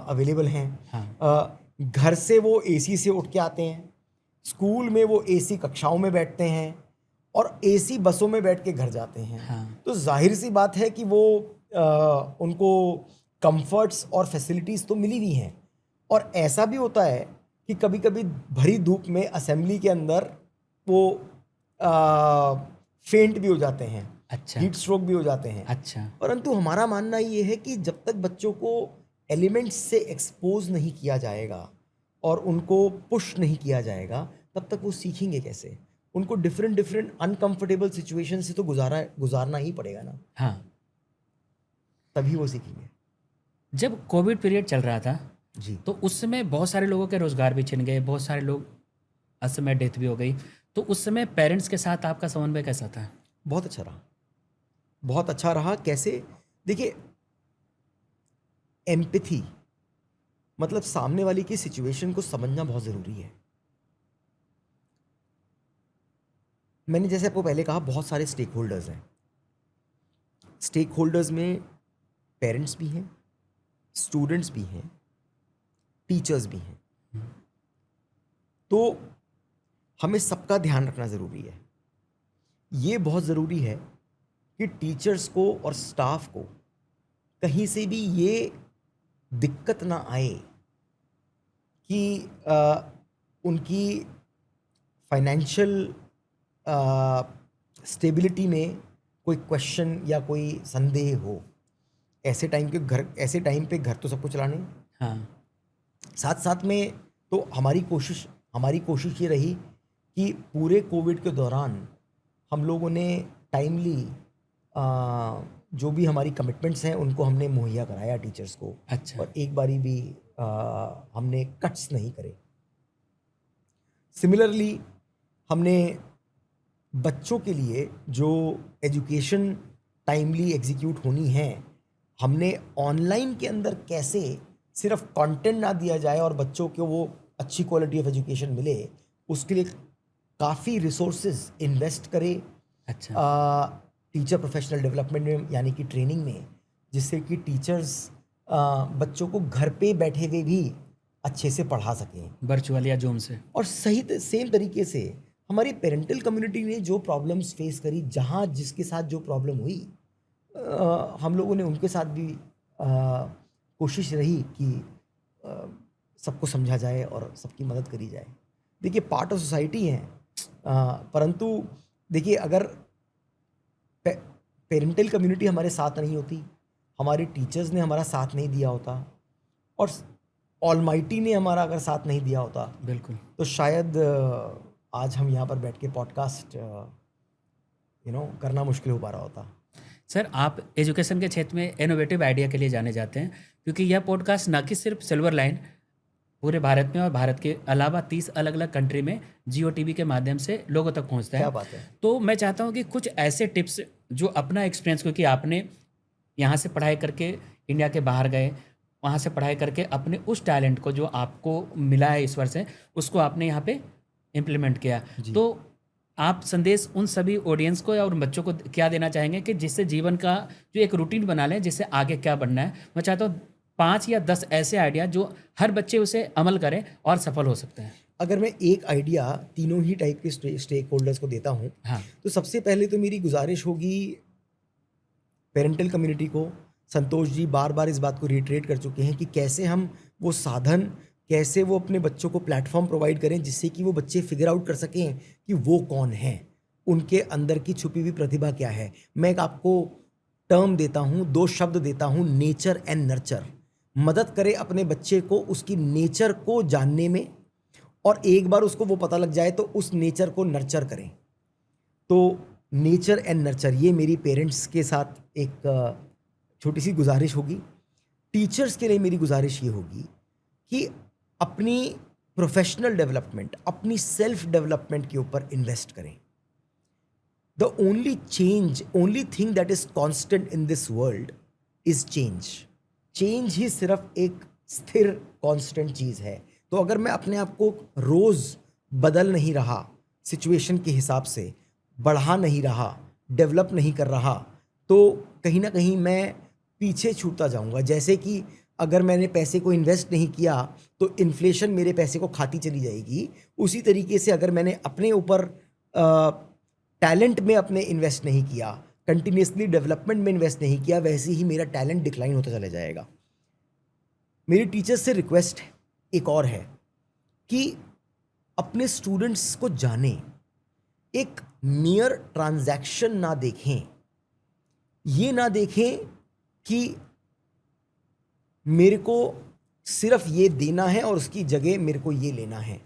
अवेलेबल हैं। हाँ। घर से वो एसी से उठ के आते हैं, स्कूल में वो एसी कक्षाओं में बैठते हैं और एसी बसों में बैठ के घर जाते हैं। हाँ। तो जाहिर सी बात है कि वो उनको कंफर्ट्स और फैसिलिटीज़ तो मिली हुई हैं। और ऐसा भी होता है कि कभी कभी भरी धूप में असेंबली के अंदर वो फेंट भी हो जाते हैं, अच्छा। हीट स्ट्रोक भी हो जाते हैं। अच्छा। परंतु हमारा मानना ये है कि जब तक बच्चों को एलिमेंट्स से एक्सपोज नहीं किया जाएगा और उनको पुश नहीं किया जाएगा, तब तक वो सीखेंगे कैसे? उनको डिफरेंट डिफरेंट अनकंफर्टेबल सिचुएशन से तो गुजारना ही पड़ेगा ना, हाँ। तभी वो सीखेंगे। जब कोविड पीरियड चल रहा था, जी। तो उस समय बहुत सारे लोगों के रोज़गार भी छिन गए, बहुत सारे लोग असमय डेथ भी हो गई। तो उस समय पेरेंट्स के साथ आपका समन्वय कैसा था? बहुत अच्छा रहा, बहुत अच्छा रहा। कैसे? देखिए, एम्पैथी मतलब सामने वाले की सिचुएशन को समझना बहुत ज़रूरी है। मैंने जैसे आपको पहले कहा, बहुत सारे स्टेक होल्डर्स हैं। स्टेक होल्डर्स में पेरेंट्स भी हैं, स्टूडेंट्स भी हैं, टीचर्स भी हैं। तो हमें सबका ध्यान रखना ज़रूरी है। ये बहुत ज़रूरी है कि टीचर्स को और स्टाफ को कहीं से भी ये दिक्कत ना आए कि उनकी फाइनेंशियल स्टेबिलिटी में कोई क्वेश्चन या कोई संदेह हो। ऐसे टाइम पे घर तो सबको चलाने, हाँ। साथ साथ में तो हमारी कोशिश ये रही कि पूरे कोविड के दौरान हम लोगों ने टाइमली जो भी हमारी कमिटमेंट्स हैं उनको हमने मुहैया कराया टीचर्स को। अच्छा। और एक बारी भी हमने कट्स नहीं करे। सिमिलरली, हमने बच्चों के लिए जो एजुकेशन टाइमली एग्जीक्यूट होनी है, हमने ऑनलाइन के अंदर कैसे सिर्फ कंटेंट ना दिया जाए और बच्चों को वो अच्छी क्वालिटी ऑफ एजुकेशन मिले, उसके लिए काफ़ी रिसोर्सेज इन्वेस्ट करे अच्छा। टीचर प्रोफेशनल डेवलपमेंट में, यानी कि ट्रेनिंग में, जिससे कि टीचर्स बच्चों को घर पे बैठे हुए भी अच्छे से पढ़ा सकें, वर्चुअल या जूम से। और सही सेम तरीके से हमारी पेरेंटल कम्युनिटी ने जो प्रॉब्लम्स फेस करी, जहाँ जिसके साथ जो प्रॉब्लम हुई, हम लोगों ने उनके साथ भी कोशिश रही कि सबको समझा जाए और सबकी मदद करी जाए। देखिए, पार्ट ऑफ सोसाइटी हैं, परंतु देखिए, अगर पेरेंटल कम्युनिटी हमारे साथ नहीं होती, हमारे टीचर्स ने हमारा साथ नहीं दिया होता, और ऑलमाइटी ने हमारा अगर साथ नहीं दिया होता, बिल्कुल, तो शायद आज हम यहाँ पर बैठ के पॉडकास्ट करना मुश्किल हो पा रहा होता। सर आप एजुकेशन के क्षेत्र में इनोवेटिव आइडिया के लिए जाने जाते हैं, क्योंकि यह पॉडकास्ट ना कि सिर्फ सिल्वर लाइन पूरे भारत में और भारत के अलावा 30 अलग अलग कंट्री में जियो टीवी के माध्यम से लोगों तक पहुंचता क्या है। बात है। तो मैं चाहता हूं कि कुछ ऐसे टिप्स जो अपना एक्सपीरियंस, क्योंकि आपने यहाँ से पढ़ाई करके इंडिया के बाहर गए, वहाँ से पढ़ाई करके अपने उस टैलेंट को जो आपको मिला है ईश्वर से, उसको आपने यहाँ पे इम्प्लीमेंट किया। जी। तो आप संदेश उन सभी ऑडियंस को या उन बच्चों को क्या देना चाहेंगे कि जिससे जीवन का जो एक रूटीन बना लें, जिससे आगे क्या बनना है? मैं चाहता हूँ 5 या 10 ऐसे आइडिया जो हर बच्चे उसे अमल करें और सफल हो सकते हैं। अगर मैं एक आइडिया तीनों ही टाइप के स्टेक होल्डर्स को देता हूँ, हाँ। तो सबसे पहले तो मेरी गुजारिश होगी पेरेंटल कम्युनिटी को। संतोष जी बार बार इस बात को रिट्रेट कर चुके हैं कि कैसे हम वो साधन, कैसे वो अपने बच्चों को प्लेटफॉर्म प्रोवाइड करें जिससे कि वो बच्चे फिगर आउट कर सकें कि वो कौन हैं, उनके अंदर की छुपी हुई प्रतिभा क्या है। मैं एक आपको टर्म देता हूँ, 2 शब्द देता हूँ, नेचर एंड नर्चर। मदद करें अपने बच्चे को उसकी नेचर को जानने में, और एक बार उसको वो पता लग जाए तो उस नेचर को नर्चर करें। तो नेचर एंड नर्चर, ये मेरी पेरेंट्स के साथ एक छोटी सी गुजारिश होगी। टीचर्स के लिए मेरी गुजारिश ये होगी कि अपनी प्रोफेशनल डेवलपमेंट, अपनी सेल्फ डेवलपमेंट के ऊपर इन्वेस्ट करें। The only thing that is constant in this world is change. Change ही सिर्फ एक स्थिर कांस्टेंट चीज़ है। तो अगर मैं अपने आप को रोज़ बदल नहीं रहा, सिचुएशन के हिसाब से बढ़ा नहीं रहा, डेवलप नहीं कर रहा, तो कहीं ना कहीं मैं पीछे छूटता जाऊंगा। जैसे कि अगर मैंने पैसे को इन्वेस्ट नहीं किया तो इन्फ्लेशन मेरे पैसे को खाती चली जाएगी। उसी तरीके से अगर मैंने अपने ऊपर टैलेंट में अपने इन्वेस्ट नहीं किया, कंटिन्यूसली डेवलपमेंट में इन्वेस्ट नहीं किया, वैसे ही मेरा टैलेंट डिक्लाइन होता चला जाएगा। मेरी टीचर्स से रिक्वेस्ट एक और है कि अपने स्टूडेंट्स को जानें, एक मियर ट्रांजैक्शन ना देखें। ये ना देखें कि मेरे को सिर्फ ये देना है और उसकी जगह मेरे को ये लेना है।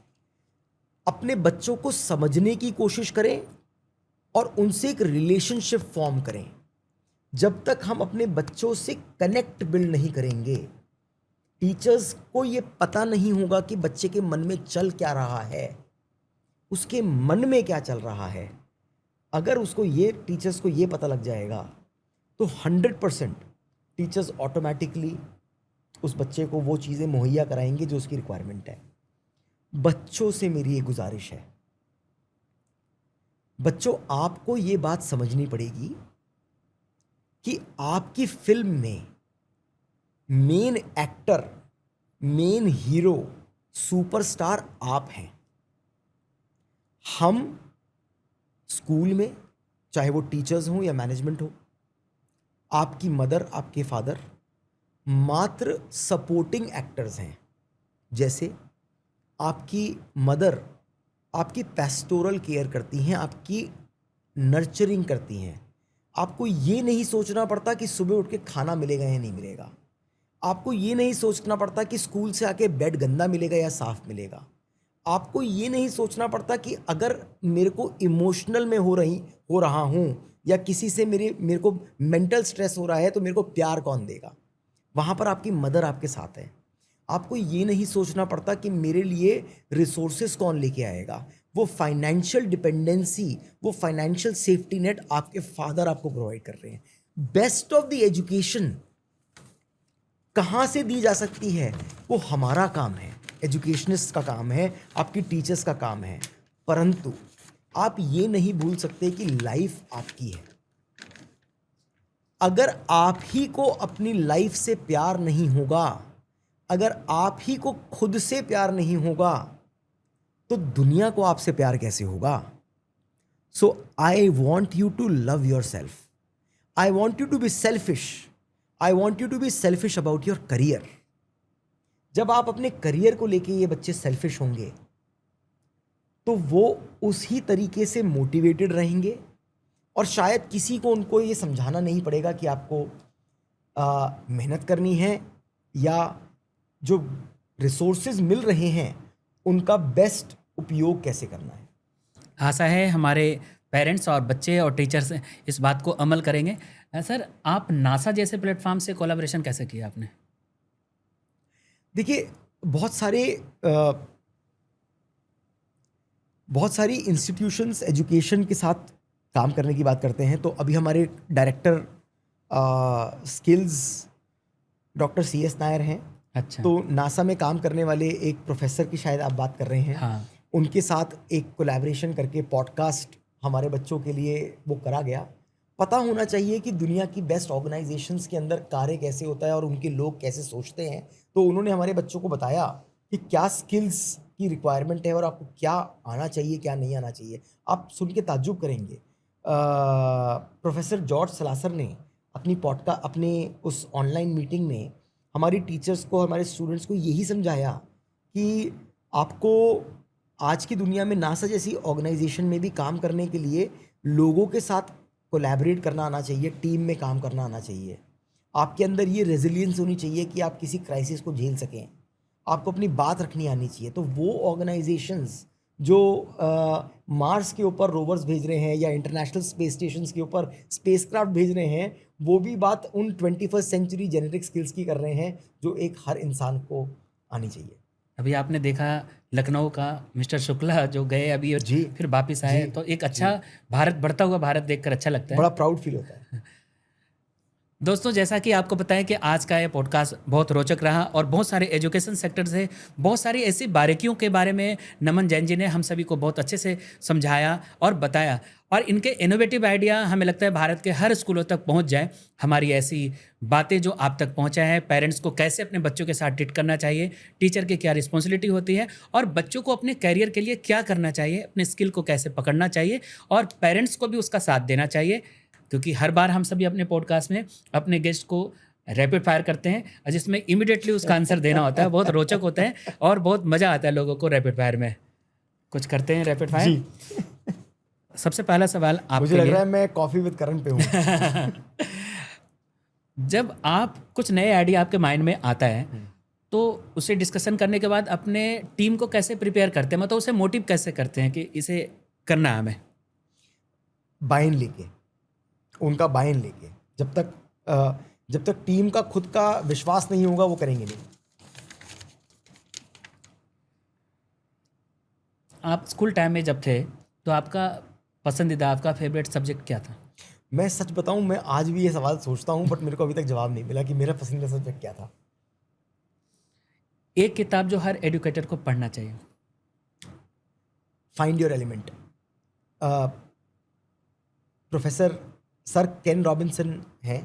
अपने बच्चों को समझने की कोशिश करें और उनसे एक रिलेशनशिप फॉर्म करें। जब तक हम अपने बच्चों से कनेक्ट बिल्ड नहीं करेंगे, टीचर्स को ये पता नहीं होगा कि बच्चे के मन में चल क्या रहा है, उसके मन में क्या चल रहा है। अगर उसको ये, टीचर्स को ये पता लग जाएगा तो 100% टीचर्स ऑटोमेटिकली उस बच्चे को वो चीज़ें मुहैया कराएंगे जो उसकी रिक्वायरमेंट है। बच्चों से मेरी ये गुजारिश है, बच्चों आपको ये बात समझनी पड़ेगी कि आपकी फिल्म में main actor, main hero, superstar आप हैं। हम स्कूल में, चाहे वो टीचर्स हों या मैनेजमेंट हो, आपकी मदर, आपके फादर मात्र सपोर्टिंग एक्टर्स हैं। जैसे आपकी मदर आपकी पेस्टोरल केयर करती हैं, आपकी नर्चरिंग करती हैं। आपको ये नहीं सोचना पड़ता कि सुबह उठ के खाना मिलेगा या नहीं मिलेगा। आपको ये नहीं सोचना पड़ता कि स्कूल से आके बेड गंदा मिलेगा या साफ़ मिलेगा। आपको ये नहीं सोचना पड़ता कि अगर मेरे को इमोशनल में हो रहा हूँ या किसी से मेरे को मेंटल स्ट्रेस हो रहा है तो मेरे को प्यार कौन देगा। वहाँ पर आपकी मदर आपके साथ है। आपको ये नहीं सोचना पड़ता कि मेरे लिए रिसोर्सेज कौन लेके आएगा। वो फाइनेंशियल डिपेंडेंसी, वो फाइनेंशियल सेफ्टी नेट आपके फादर आपको प्रोवाइड कर रहे हैं। बेस्ट ऑफ द एजुकेशन कहाँ से दी जा सकती है, वो हमारा काम है, एजुकेशनिस्ट का काम है, आपकी टीचर्स का काम है। परंतु आप ये नहीं भूल सकते कि लाइफ आपकी है। अगर आप ही को अपनी लाइफ से प्यार नहीं होगा, अगर आप ही को खुद से प्यार नहीं होगा, तो दुनिया को आपसे प्यार कैसे होगा। So I want you to love yourself. I want you to be selfish. I want you to be selfish about your career. जब आप अपने करियर को लेके ये बच्चे सेल्फिश होंगे तो वो उसी तरीके से मोटिवेटेड रहेंगे, और शायद किसी को उनको ये समझाना नहीं पड़ेगा कि आपको मेहनत करनी है या जो रिसोर्सेज मिल रहे हैं उनका बेस्ट उपयोग कैसे करना है। आशा है हमारे पेरेंट्स और बच्चे और टीचर्स इस बात को अमल करेंगे। सर, आप नासा जैसे प्लेटफॉर्म से कोलैबोरेशन कैसे किया आपने? देखिए, बहुत सारे बहुत सारी इंस्टीट्यूशंस एजुकेशन के साथ काम करने की बात करते हैं। तो अभी हमारे director skills doctor CS Nair हैं। अच्छा। तो नासा में काम करने वाले एक प्रोफेसर की शायद आप बात कर रहे हैं। हाँ। उनके साथ एक कोलैबोरेशन करके पॉडकास्ट हमारे बच्चों के लिए वो करा गया। पता होना चाहिए कि दुनिया की बेस्ट ऑर्गेनाइजेशंस के अंदर कार्य कैसे होता है और उनके लोग कैसे सोचते हैं। तो उन्होंने हमारे बच्चों को बताया कि क्या स्किल्स की रिक्वायरमेंट है और आपको क्या आना चाहिए, क्या नहीं आना चाहिए। आप सुन के ताज्जुब करेंगे। प्रोफेसर जॉर्ज सलासर ने अपने उस ऑनलाइन मीटिंग में हमारी टीचर्स को, हमारे स्टूडेंट्स को यही समझाया कि आपको आज की दुनिया में नासा जैसी ऑर्गेनाइजेशन में भी काम करने के लिए लोगों के साथ कोलैबोरेट करना आना चाहिए, टीम में काम करना आना चाहिए। आपके अंदर ये रेजिलियंस होनी चाहिए कि आप किसी क्राइसिस को झेल सकें। आपको अपनी बात रखनी आनी चाहिए। तो वो ऑर्गेनाइजेशंस जो मार्स के ऊपर रोवर्स भेज रहे हैं या इंटरनेशनल स्पेस स्टेशंस के ऊपर स्पेसक्राफ्ट भेज रहे हैं, वो भी बात उन 21st सेंचुरी जेनेटिक स्किल्स की कर रहे हैं जो एक हर इंसान को आनी चाहिए। अभी आपने देखा लखनऊ का मिस्टर शुक्ला जो गए अभी और जी फिर वापस आए, जी तो एक अच्छा भारत, बढ़ता हुआ भारत देखकर अच्छा लगता है। बड़ा प्राउड फील होता है। दोस्तों, जैसा कि आपको पता है कि आज का ये पॉडकास्ट बहुत रोचक रहा और बहुत सारे एजुकेशन सेक्टर से बहुत सारी ऐसी बारीकियों के बारे में नमन जैन जी ने हम सभी को बहुत अच्छे से समझाया और बताया। और इनके इनोवेटिव आइडिया हमें लगता है भारत के हर स्कूलों तक पहुंच जाए। हमारी ऐसी बातें जो आप तक पहुंचा है, पेरेंट्स को कैसे अपने बच्चों के साथ ट्रीट करना चाहिए, टीचर की क्या रिस्पॉन्सिबिलिटी होती है और बच्चों को अपने कैरियर के लिए क्या करना चाहिए, अपने स्किल को कैसे पकड़ना चाहिए और पेरेंट्स को भी उसका साथ देना चाहिए। क्योंकि हर बार हम सभी अपने पॉडकास्ट में अपने गेस्ट को रैपिड फायर करते हैं और जिसमें इमीडिएटली उसका आंसर देना होता है। बहुत रोचक होता है और बहुत मज़ा आता है लोगों को रैपिड फायर में। कुछ करते हैं रैपिड फायर। जी सबसे पहला सवाल आपके मुझे लग लिए। रहा है मैं कॉफी विद करण पे हूँ। जब आप कुछ नए आइडिया आपके माइंड में आता है तो उसे डिस्कशन करने के बाद अपने टीम को कैसे प्रिपेयर करते हैं, मतलब उसे मोटिव कैसे करते हैं कि इसे करना है हमें? बाइन लेके, उनका बाइन लेके। जब तक टीम का खुद का विश्वास नहीं होगा वो करेंगे नहीं। आप स्कूल टाइम में जब थे तो आपका पसंदीदा, आपका फेवरेट सब्जेक्ट क्या था? मैं सच बताऊं, मैं आज भी ये सवाल सोचता हूं, बट मेरे को अभी तक जवाब नहीं मिला कि मेरा पसंदीदा सब्जेक्ट क्या था। एक किताब जो हर एजुकेटर को पढ़ना चाहिए। Find your element. Professor sir Ken Robinson है।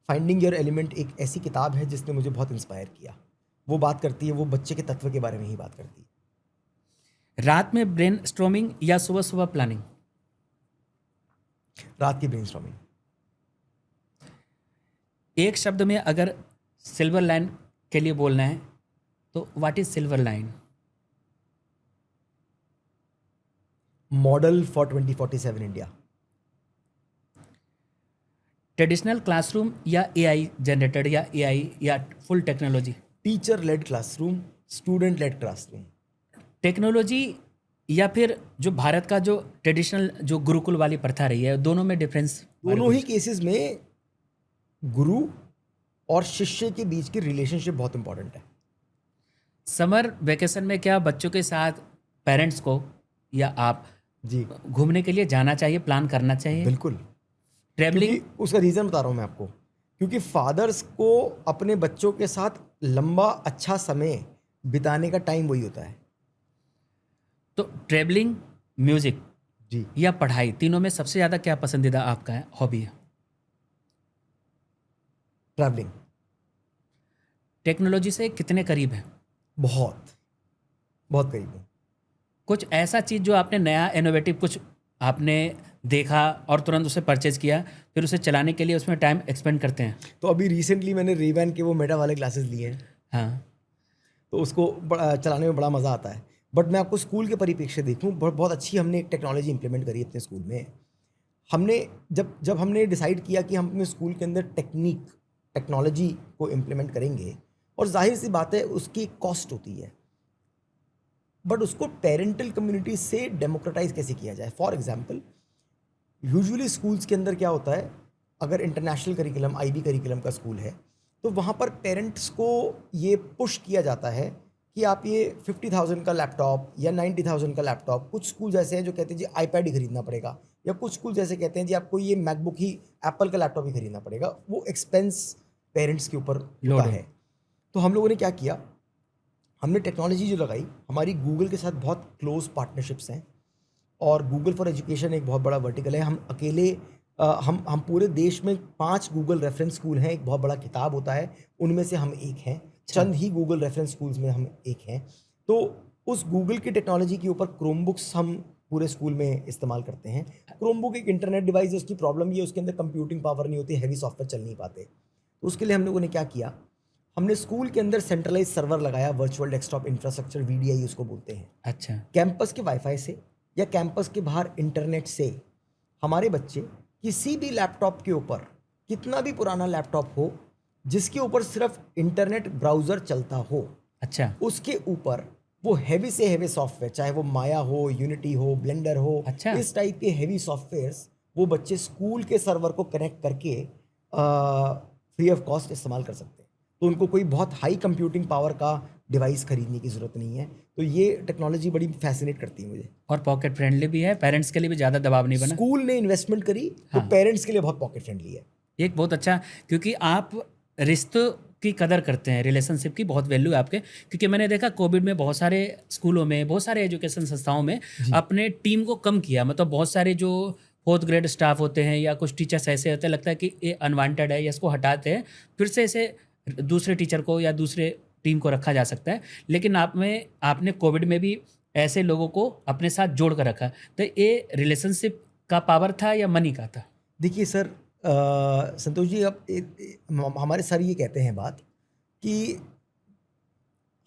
फाइंडिंग योर एलिमेंट एक ऐसी किताब है जिसने मुझे बहुत इंस्पायर किया। वो बात करती है, वो बच्चे के तत्व के बारे में ही बात करती है। रात में ब्रेन स्ट्रोमिंग या सुबह सुबह प्लानिंग? रात की ब्रेनस्टॉर्मिंग। एक शब्द में अगर सिल्वर लाइन के लिए बोलना है तो what is silver line? Model for 2047 India. Traditional classroom या एआई जनरेटेड या एआई या full technology? Teacher led classroom, student led classroom. Technology या फिर जो भारत का जो ट्रेडिशनल जो गुरुकुल वाली प्रथा रही है, दोनों में डिफरेंस? दोनों ही केसेस में गुरु और शिष्य के बीच की रिलेशनशिप बहुत इंपॉर्टेंट है। समर वेकेशन में क्या बच्चों के साथ पेरेंट्स को या आप जी घूमने के लिए जाना चाहिए, प्लान करना चाहिए? बिल्कुल। ट्रैवलिंग? क्योंकि उसका रीज़न बता रहा हूँ मैं आपको। क्योंकि फादर्स को अपने बच्चों के साथ लंबा अच्छा समय बिताने का टाइम वही होता है। तो ट्रैवलिंग, म्यूजिक जी या पढ़ाई, तीनों में सबसे ज़्यादा क्या पसंदीदा आपका है, हॉबी है? ट्रैवलिंग। टेक्नोलॉजी से कितने करीब है? बहुत बहुत करीब है। कुछ ऐसा चीज़ जो आपने नया इनोवेटिव कुछ आपने देखा और तुरंत उसे परचेज किया, फिर उसे चलाने के लिए उसमें टाइम एक्सपेंड करते हैं? तो अभी रिसेंटली मैंने रेवैन के वो मेटा वाले क्लासेस लिए हैं। हाँ। तो उसको चलाने में बड़ा मज़ा आता है। बट मैं आपको स्कूल के परिप्रेक्ष्य देखूं, बहुत अच्छी हमने एक टेक्नोलॉजी इंप्लीमेंट करी अपने स्कूल में। हमने जब हमने डिसाइड किया कि हम अपने स्कूल के अंदर टेक्नोलॉजी को इम्प्लीमेंट करेंगे, और जाहिर सी बात है उसकी कॉस्ट होती है, बट उसको पेरेंटल कम्युनिटी से डेमोक्रेटाइज कैसे किया जाए। फॉर एग्जांपल, यूजुअली स्कूल्स के अंदर क्या होता है, अगर इंटरनेशनल करिकुलम, IB करिकुलम का स्कूल है, तो वहाँ पर पेरेंट्स को ये पुश किया जाता है कि आप ये 50,000 का लैपटॉप या 90,000 का लैपटॉप, कुछ स्कूल ऐसे हैं जो कहते हैं जी आईपैड ही खरीदना पड़ेगा, या कुछ स्कूल जैसे कहते हैं जी आपको ये मैकबुक ही, एप्पल का लैपटॉप ही खरीदना पड़ेगा। वो एक्सपेंस पेरेंट्स के ऊपर लोड होता हो। है। तो हम लोगों ने क्या किया, हमने टेक्नोलॉजी जो लगाई, हमारी गूगल के साथ बहुत क्लोज पार्टनरशिप्स हैं, और गूगल फॉर एजुकेशन एक बहुत बड़ा वर्टिकल है। हम अकेले हम पूरे देश में 5 गूगल रेफरेंस स्कूल हैं, एक बहुत बड़ा किताब होता है, उनमें से हम एक हैं। चंद ही गूगल रेफरेंस स्कूल्स में हम एक हैं। तो उस गूगल की टेक्नोलॉजी के ऊपर क्रोम बुक्स हम पूरे स्कूल में इस्तेमाल करते हैं। क्रोम बुक एक इंटरनेट डिवाइस है, उसकी प्रॉब्लम ये है उसके अंदर कंप्यूटिंग पावर नहीं होती, हैवी सॉफ्टवेयर चल नहीं पाते। तो उसके लिए हम लोगों ने क्या किया, हमने स्कूल के अंदर सेंट्रलाइज सर्वर लगाया, वर्चुअल डेस्कटॉप इंफ्रास्ट्रक्चर, वीडीआई उसको बोलते हैं। अच्छा। कैंपस के वाईफाई से या कैंपस के बाहर इंटरनेट से हमारे बच्चे किसी भी लैपटॉप के ऊपर, कितना भी पुराना लैपटॉप हो जिसके ऊपर सिर्फ इंटरनेट ब्राउज़र चलता हो, अच्छा। उसके ऊपर वो हैवी से हैवी सॉफ्टवेयर, चाहे वो माया हो, यूनिटी हो, ब्लेंडर हो, अच्छा। इस टाइप के हैवी सॉफ्टवेयर्स वो बच्चे स्कूल के सर्वर को कनेक्ट करके फ्री ऑफ कॉस्ट इस्तेमाल कर सकते हैं। तो उनको कोई बहुत हाई कंप्यूटिंग पावर का डिवाइस खरीदने की ज़रूरत नहीं है। तो ये टेक्नोलॉजी बड़ी फैसिनेट करती है मुझे। और पॉकेट फ्रेंडली भी है, पेरेंट्स के लिए भी ज़्यादा दबाव नहीं बना। स्कूल ने इन्वेस्टमेंट करी तो हाँ। पेरेंट्स के लिए बहुत पॉकेट फ्रेंडली है। एक बहुत अच्छा, क्योंकि आप रिश्तों की कदर करते हैं, रिलेशनशिप की बहुत वैल्यू है आपके। क्योंकि मैंने देखा कोविड में बहुत सारे स्कूलों में, बहुत सारे एजुकेशन संस्थाओं में जी। अपने टीम को कम किया। मतलब बहुत सारे जो 4th ग्रेड स्टाफ होते हैं या कुछ टीचर्स ऐसे होते हैं, लगता है कि ये अनवांटेड है या इसको हटाते हैं, फिर से इसे दूसरे टीचर को या दूसरे टीम को रखा जा सकता है। लेकिन आपने कोविड में भी ऐसे लोगों को अपने साथ जोड़ कर रखा। तो ये रिलेशनशिप का पावर था या मनी का था? देखिए सर, संतोष जी, अब हमारे सर ये कहते हैं बात कि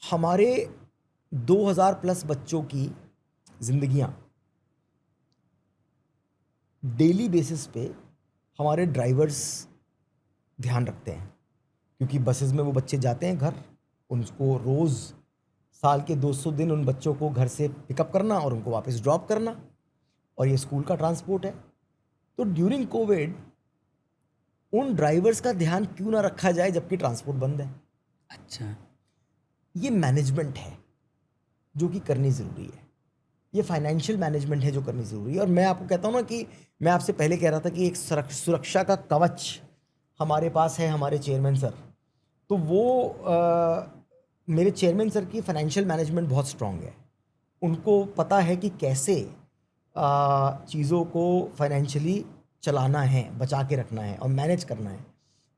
हमारे 2000 प्लस बच्चों की ज़िंदगियां डेली बेसिस पे हमारे ड्राइवर्स ध्यान रखते हैं, क्योंकि बसेस में वो बच्चे जाते हैं घर, उनको रोज़ साल के 200 दिन उन बच्चों को घर से पिकअप करना और उनको वापस ड्रॉप करना, और ये स्कूल का ट्रांसपोर्ट है। तो ड्यूरिंग कोविड उन ड्राइवर्स का ध्यान क्यों ना रखा जाए जबकि ट्रांसपोर्ट बंद है। अच्छा। ये मैनेजमेंट है जो कि करनी ज़रूरी है, ये फाइनेंशियल मैनेजमेंट है जो करनी ज़रूरी है। और मैं आपको कहता हूँ ना कि मैं आपसे पहले कह रहा था कि एक सुरक्षा का कवच हमारे पास है, हमारे चेयरमैन सर। तो वो मेरे चेयरमैन सर की फाइनेंशियल मैनेजमेंट बहुत स्ट्रांग है। उनको पता है कि कैसे चीज़ों को फाइनेंशियली चलाना है, बचा के रखना है और मैनेज करना है।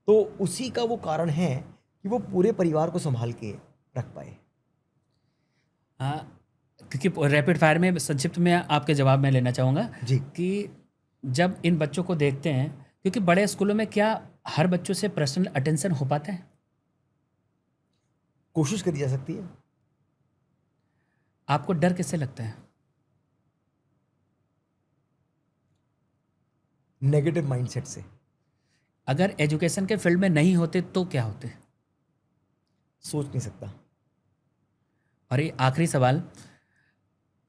तो उसी का वो कारण है कि वो पूरे परिवार को संभाल के रख पाए। क्योंकि रैपिड फायर में संक्षिप्त में आपके जवाब में लेना चाहूँगा जी। कि जब इन बच्चों को देखते हैं, क्योंकि बड़े स्कूलों में क्या हर बच्चों से पर्सनल अटेंशन हो पाता है? कोशिश करी जा सकती है। आपको डर किससे लगता है? नेगेटिव माइंडसेट से। अगर एजुकेशन के फील्ड में नहीं होते तो क्या होते? सोच नहीं सकता। और ये आखिरी सवाल,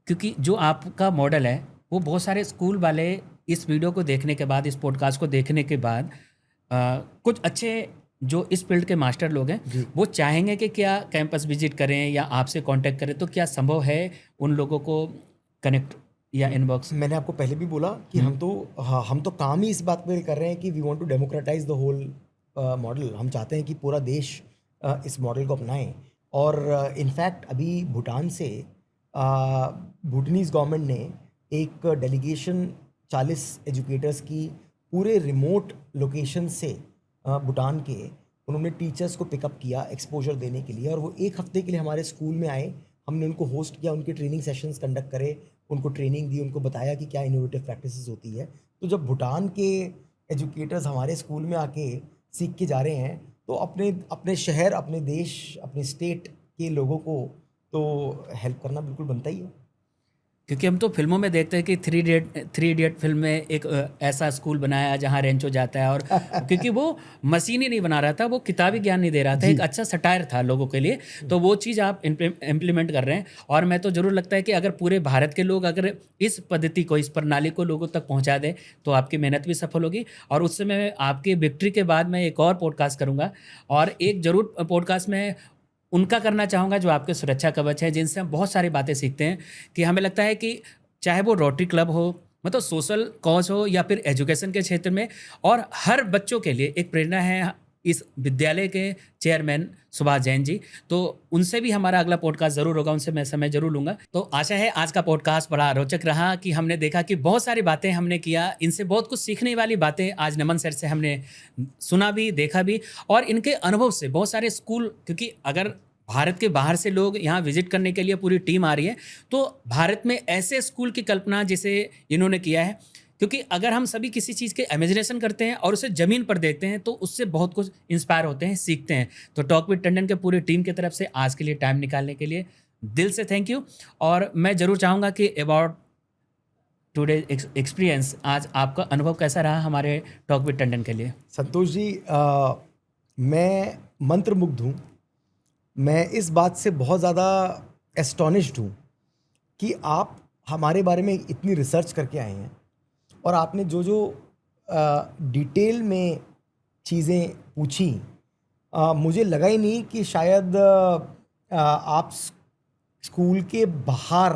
क्योंकि जो आपका मॉडल है वो बहुत सारे स्कूल वाले इस वीडियो को देखने के बाद, इस पॉडकास्ट को देखने के बाद कुछ अच्छे जो इस फील्ड के मास्टर लोग हैं जी। वो चाहेंगे कि क्या कैंपस विजिट करें या आपसे कांटेक्ट करें। तो क्या संभव है उन लोगों को कनेक्ट या इनबॉक्स? मैंने आपको पहले भी बोला कि हम तो काम ही इस बात पे कर रहे हैं कि we want to democratise the whole model. हम चाहते हैं कि पूरा देश इस मॉडल को अपनाएं। और इनफैक्ट अभी भूटान से भूटानीज गवर्नमेंट ने एक डेलीगेशन 40 एजुकेटर्स की पूरे रिमोट लोकेशन से भूटान के, उन्होंने टीचर्स को पिकअप किया एक्सपोजर देने के लिए, और वो एक हफ्ते के लिए हमारे स्कूल में आए। हमने उनको होस्ट किया, उनके ट्रेनिंग सेशंस कंडक्ट करे, उनको ट्रेनिंग दी, उनको बताया कि क्या इनोवेटिव प्रैक्टिसेस होती है। तो जब भूटान के एजुकेटर्स हमारे स्कूल में आके सीख के जा रहे हैं, तो अपने अपने शहर, अपने देश, अपने स्टेट के लोगों को तो हेल्प करना बिल्कुल बनता ही है। क्योंकि हम तो फिल्मों में देखते हैं कि थ्री इडियट फिल्म में एक ऐसा स्कूल बनाया जहाँ रेंचो जाता है, और क्योंकि वो मशीन ही नहीं बना रहा था, वो किताबी ज्ञान नहीं दे रहा था, एक अच्छा सटायर था लोगों के लिए। तो वो चीज़ आप इम्प्लीमेंट कर रहे हैं। और मैं तो ज़रूर लगता है कि अगर पूरे भारत के लोग अगर इस पद्धति को, इस प्रणाली को लोगों तक पहुँचा दें तो आपकी मेहनत भी सफल होगी। और उससे मैं आपकी विक्ट्री के बाद मैं एक और पॉडकास्ट करूँगा, और एक ज़रूर पॉडकास्ट में उनका करना चाहूँगा जो आपके सुरक्षा कवच है, जिनसे हम बहुत सारी बातें सीखते हैं कि हमें लगता है कि चाहे वो रोटरी क्लब हो, मतलब सोशल कॉज हो, या फिर एजुकेशन के क्षेत्र में, और हर बच्चों के लिए एक प्रेरणा है इस विद्यालय के चेयरमैन सुभाष जैन जी। तो उनसे भी हमारा अगला पॉडकास्ट ज़रूर होगा, उनसे मैं समय ज़रूर लूँगा। तो आशा है आज का पॉडकास्ट बड़ा रोचक रहा कि हमने देखा कि बहुत सारी बातें हमने किया, इनसे बहुत कुछ सीखने वाली बातें आज नमन सर से हमने सुना भी, देखा भी, और इनके अनुभव से बहुत सारे स्कूल, क्योंकि अगर भारत के बाहर से लोग यहाँ विजिट करने के लिए पूरी टीम आ रही है, तो भारत में ऐसे स्कूल की कल्पना जिसे इन्होंने किया है, क्योंकि अगर हम सभी किसी चीज़ के इमेजिनेशन करते हैं और उसे ज़मीन पर देखते हैं तो उससे बहुत कुछ इंस्पायर होते हैं, सीखते हैं। तो टॉक विद टंडन के पूरी टीम की तरफ से आज के लिए टाइम निकालने के लिए दिल से थैंक यू। और मैं ज़रूर चाहूँगा कि अबाउट टुडे एक्सपीरियंस, आज आपका अनुभव कैसा रहा हमारे टॉक विद टंडन के लिए? संतोष जी, मैं मंत्रमुग्ध हूँ। मैं इस बात से बहुत ज़्यादा एस्टॉनिश्ड हूँ कि आप हमारे बारे में इतनी रिसर्च करके आए हैं और आपने जो जो डिटेल में चीज़ें पूछी, मुझे लगा ही नहीं कि शायद आप स्कूल के बाहर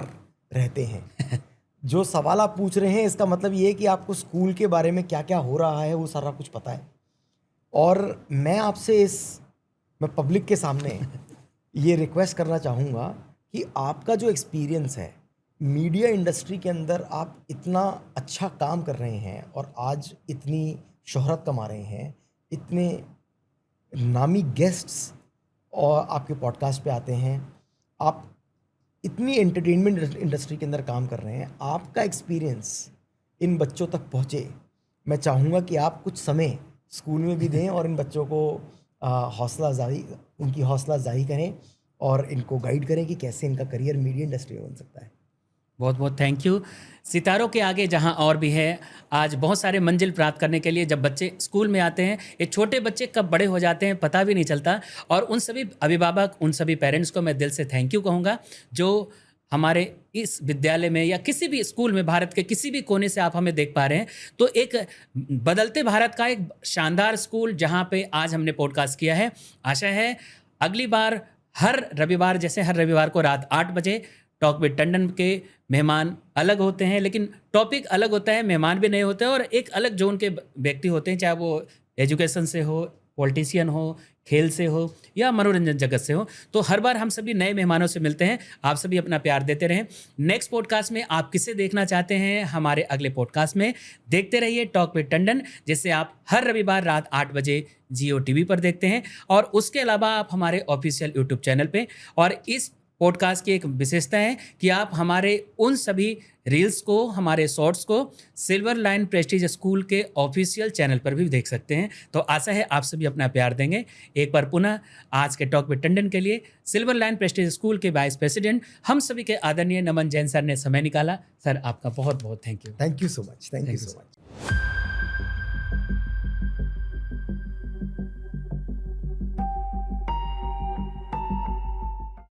रहते हैं। जो सवाल आप पूछ रहे हैं इसका मतलब ये है कि आपको स्कूल के बारे में क्या क्या हो रहा है वो सारा कुछ पता है। और मैं आपसे मैं पब्लिक के सामने ये रिक्वेस्ट करना चाहूँगा कि आपका जो एक्सपीरियंस है मीडिया इंडस्ट्री के अंदर, आप इतना अच्छा काम कर रहे हैं और आज इतनी शोहरत कमा रहे हैं, इतने नामी गेस्ट्स और आपके पॉडकास्ट पे आते हैं, आप इतनी एंटरटेनमेंट इंडस्ट्री के अंदर काम कर रहे हैं, आपका एक्सपीरियंस इन बच्चों तक पहुँचे। मैं चाहूँगा कि आप कुछ समय स्कूल में भी दें और इन बच्चों को उनकी हौसला अफजाई करें और इनको गाइड करें कि कैसे इनका करियर मीडिया इंडस्ट्री में बन सकता है। बहुत बहुत थैंक यू। सितारों के आगे जहां और भी है, आज बहुत सारे मंजिल प्राप्त करने के लिए जब बच्चे स्कूल में आते हैं, ये छोटे बच्चे कब बड़े हो जाते हैं पता भी नहीं चलता। और उन सभी अभिभावक, उन सभी पेरेंट्स को मैं दिल से थैंक यू कहूँगा जो हमारे इस विद्यालय में या किसी भी स्कूल में, भारत के किसी भी कोने से आप हमें देख पा रहे हैं। तो एक बदलते भारत का एक शानदार स्कूल जहाँ पे आज हमने पॉडकास्ट किया है। आशा है अगली बार हर रविवार, जैसे हर रविवार को रात 8 बजे टॉक विद टंडन के मेहमान अलग होते हैं, लेकिन टॉपिक अलग होता है, मेहमान भी नए होते हैं और एक अलग जोन के व्यक्ति होते हैं, चाहे वो एजुकेशन से हो, पॉलिटिशियन हो, खेल से हो या मनोरंजन जगत से हो। तो हर बार हम सभी नए मेहमानों से मिलते हैं। आप सभी अपना प्यार देते रहें। नेक्स्ट पॉडकास्ट में आप किसे देखना चाहते हैं, हमारे अगले पॉडकास्ट में देखते रहिए टॉक विद टंडन, जिससे आप हर रविवार रात 8 बजे जियो टीवी पर देखते हैं। और उसके अलावा आप हमारे ऑफिशियल यूट्यूब चैनल पे, और इस पॉडकास्ट की एक विशेषता है कि आप हमारे उन सभी रील्स को, हमारे शॉर्ट्स को सिल्वर लाइन प्रेस्टीज स्कूल के ऑफिशियल चैनल पर भी देख सकते हैं। तो आशा है आप सभी अपना प्यार देंगे। एक बार पुनः आज के टॉक विद टंडन के लिए सिल्वर लाइन प्रेस्टीज स्कूल के वाइस प्रेसिडेंट हम सभी के आदरणीय नमन जैन सर ने समय निकाला। सर, आपका बहुत बहुत thank you. Thank you so much. Thank you so much.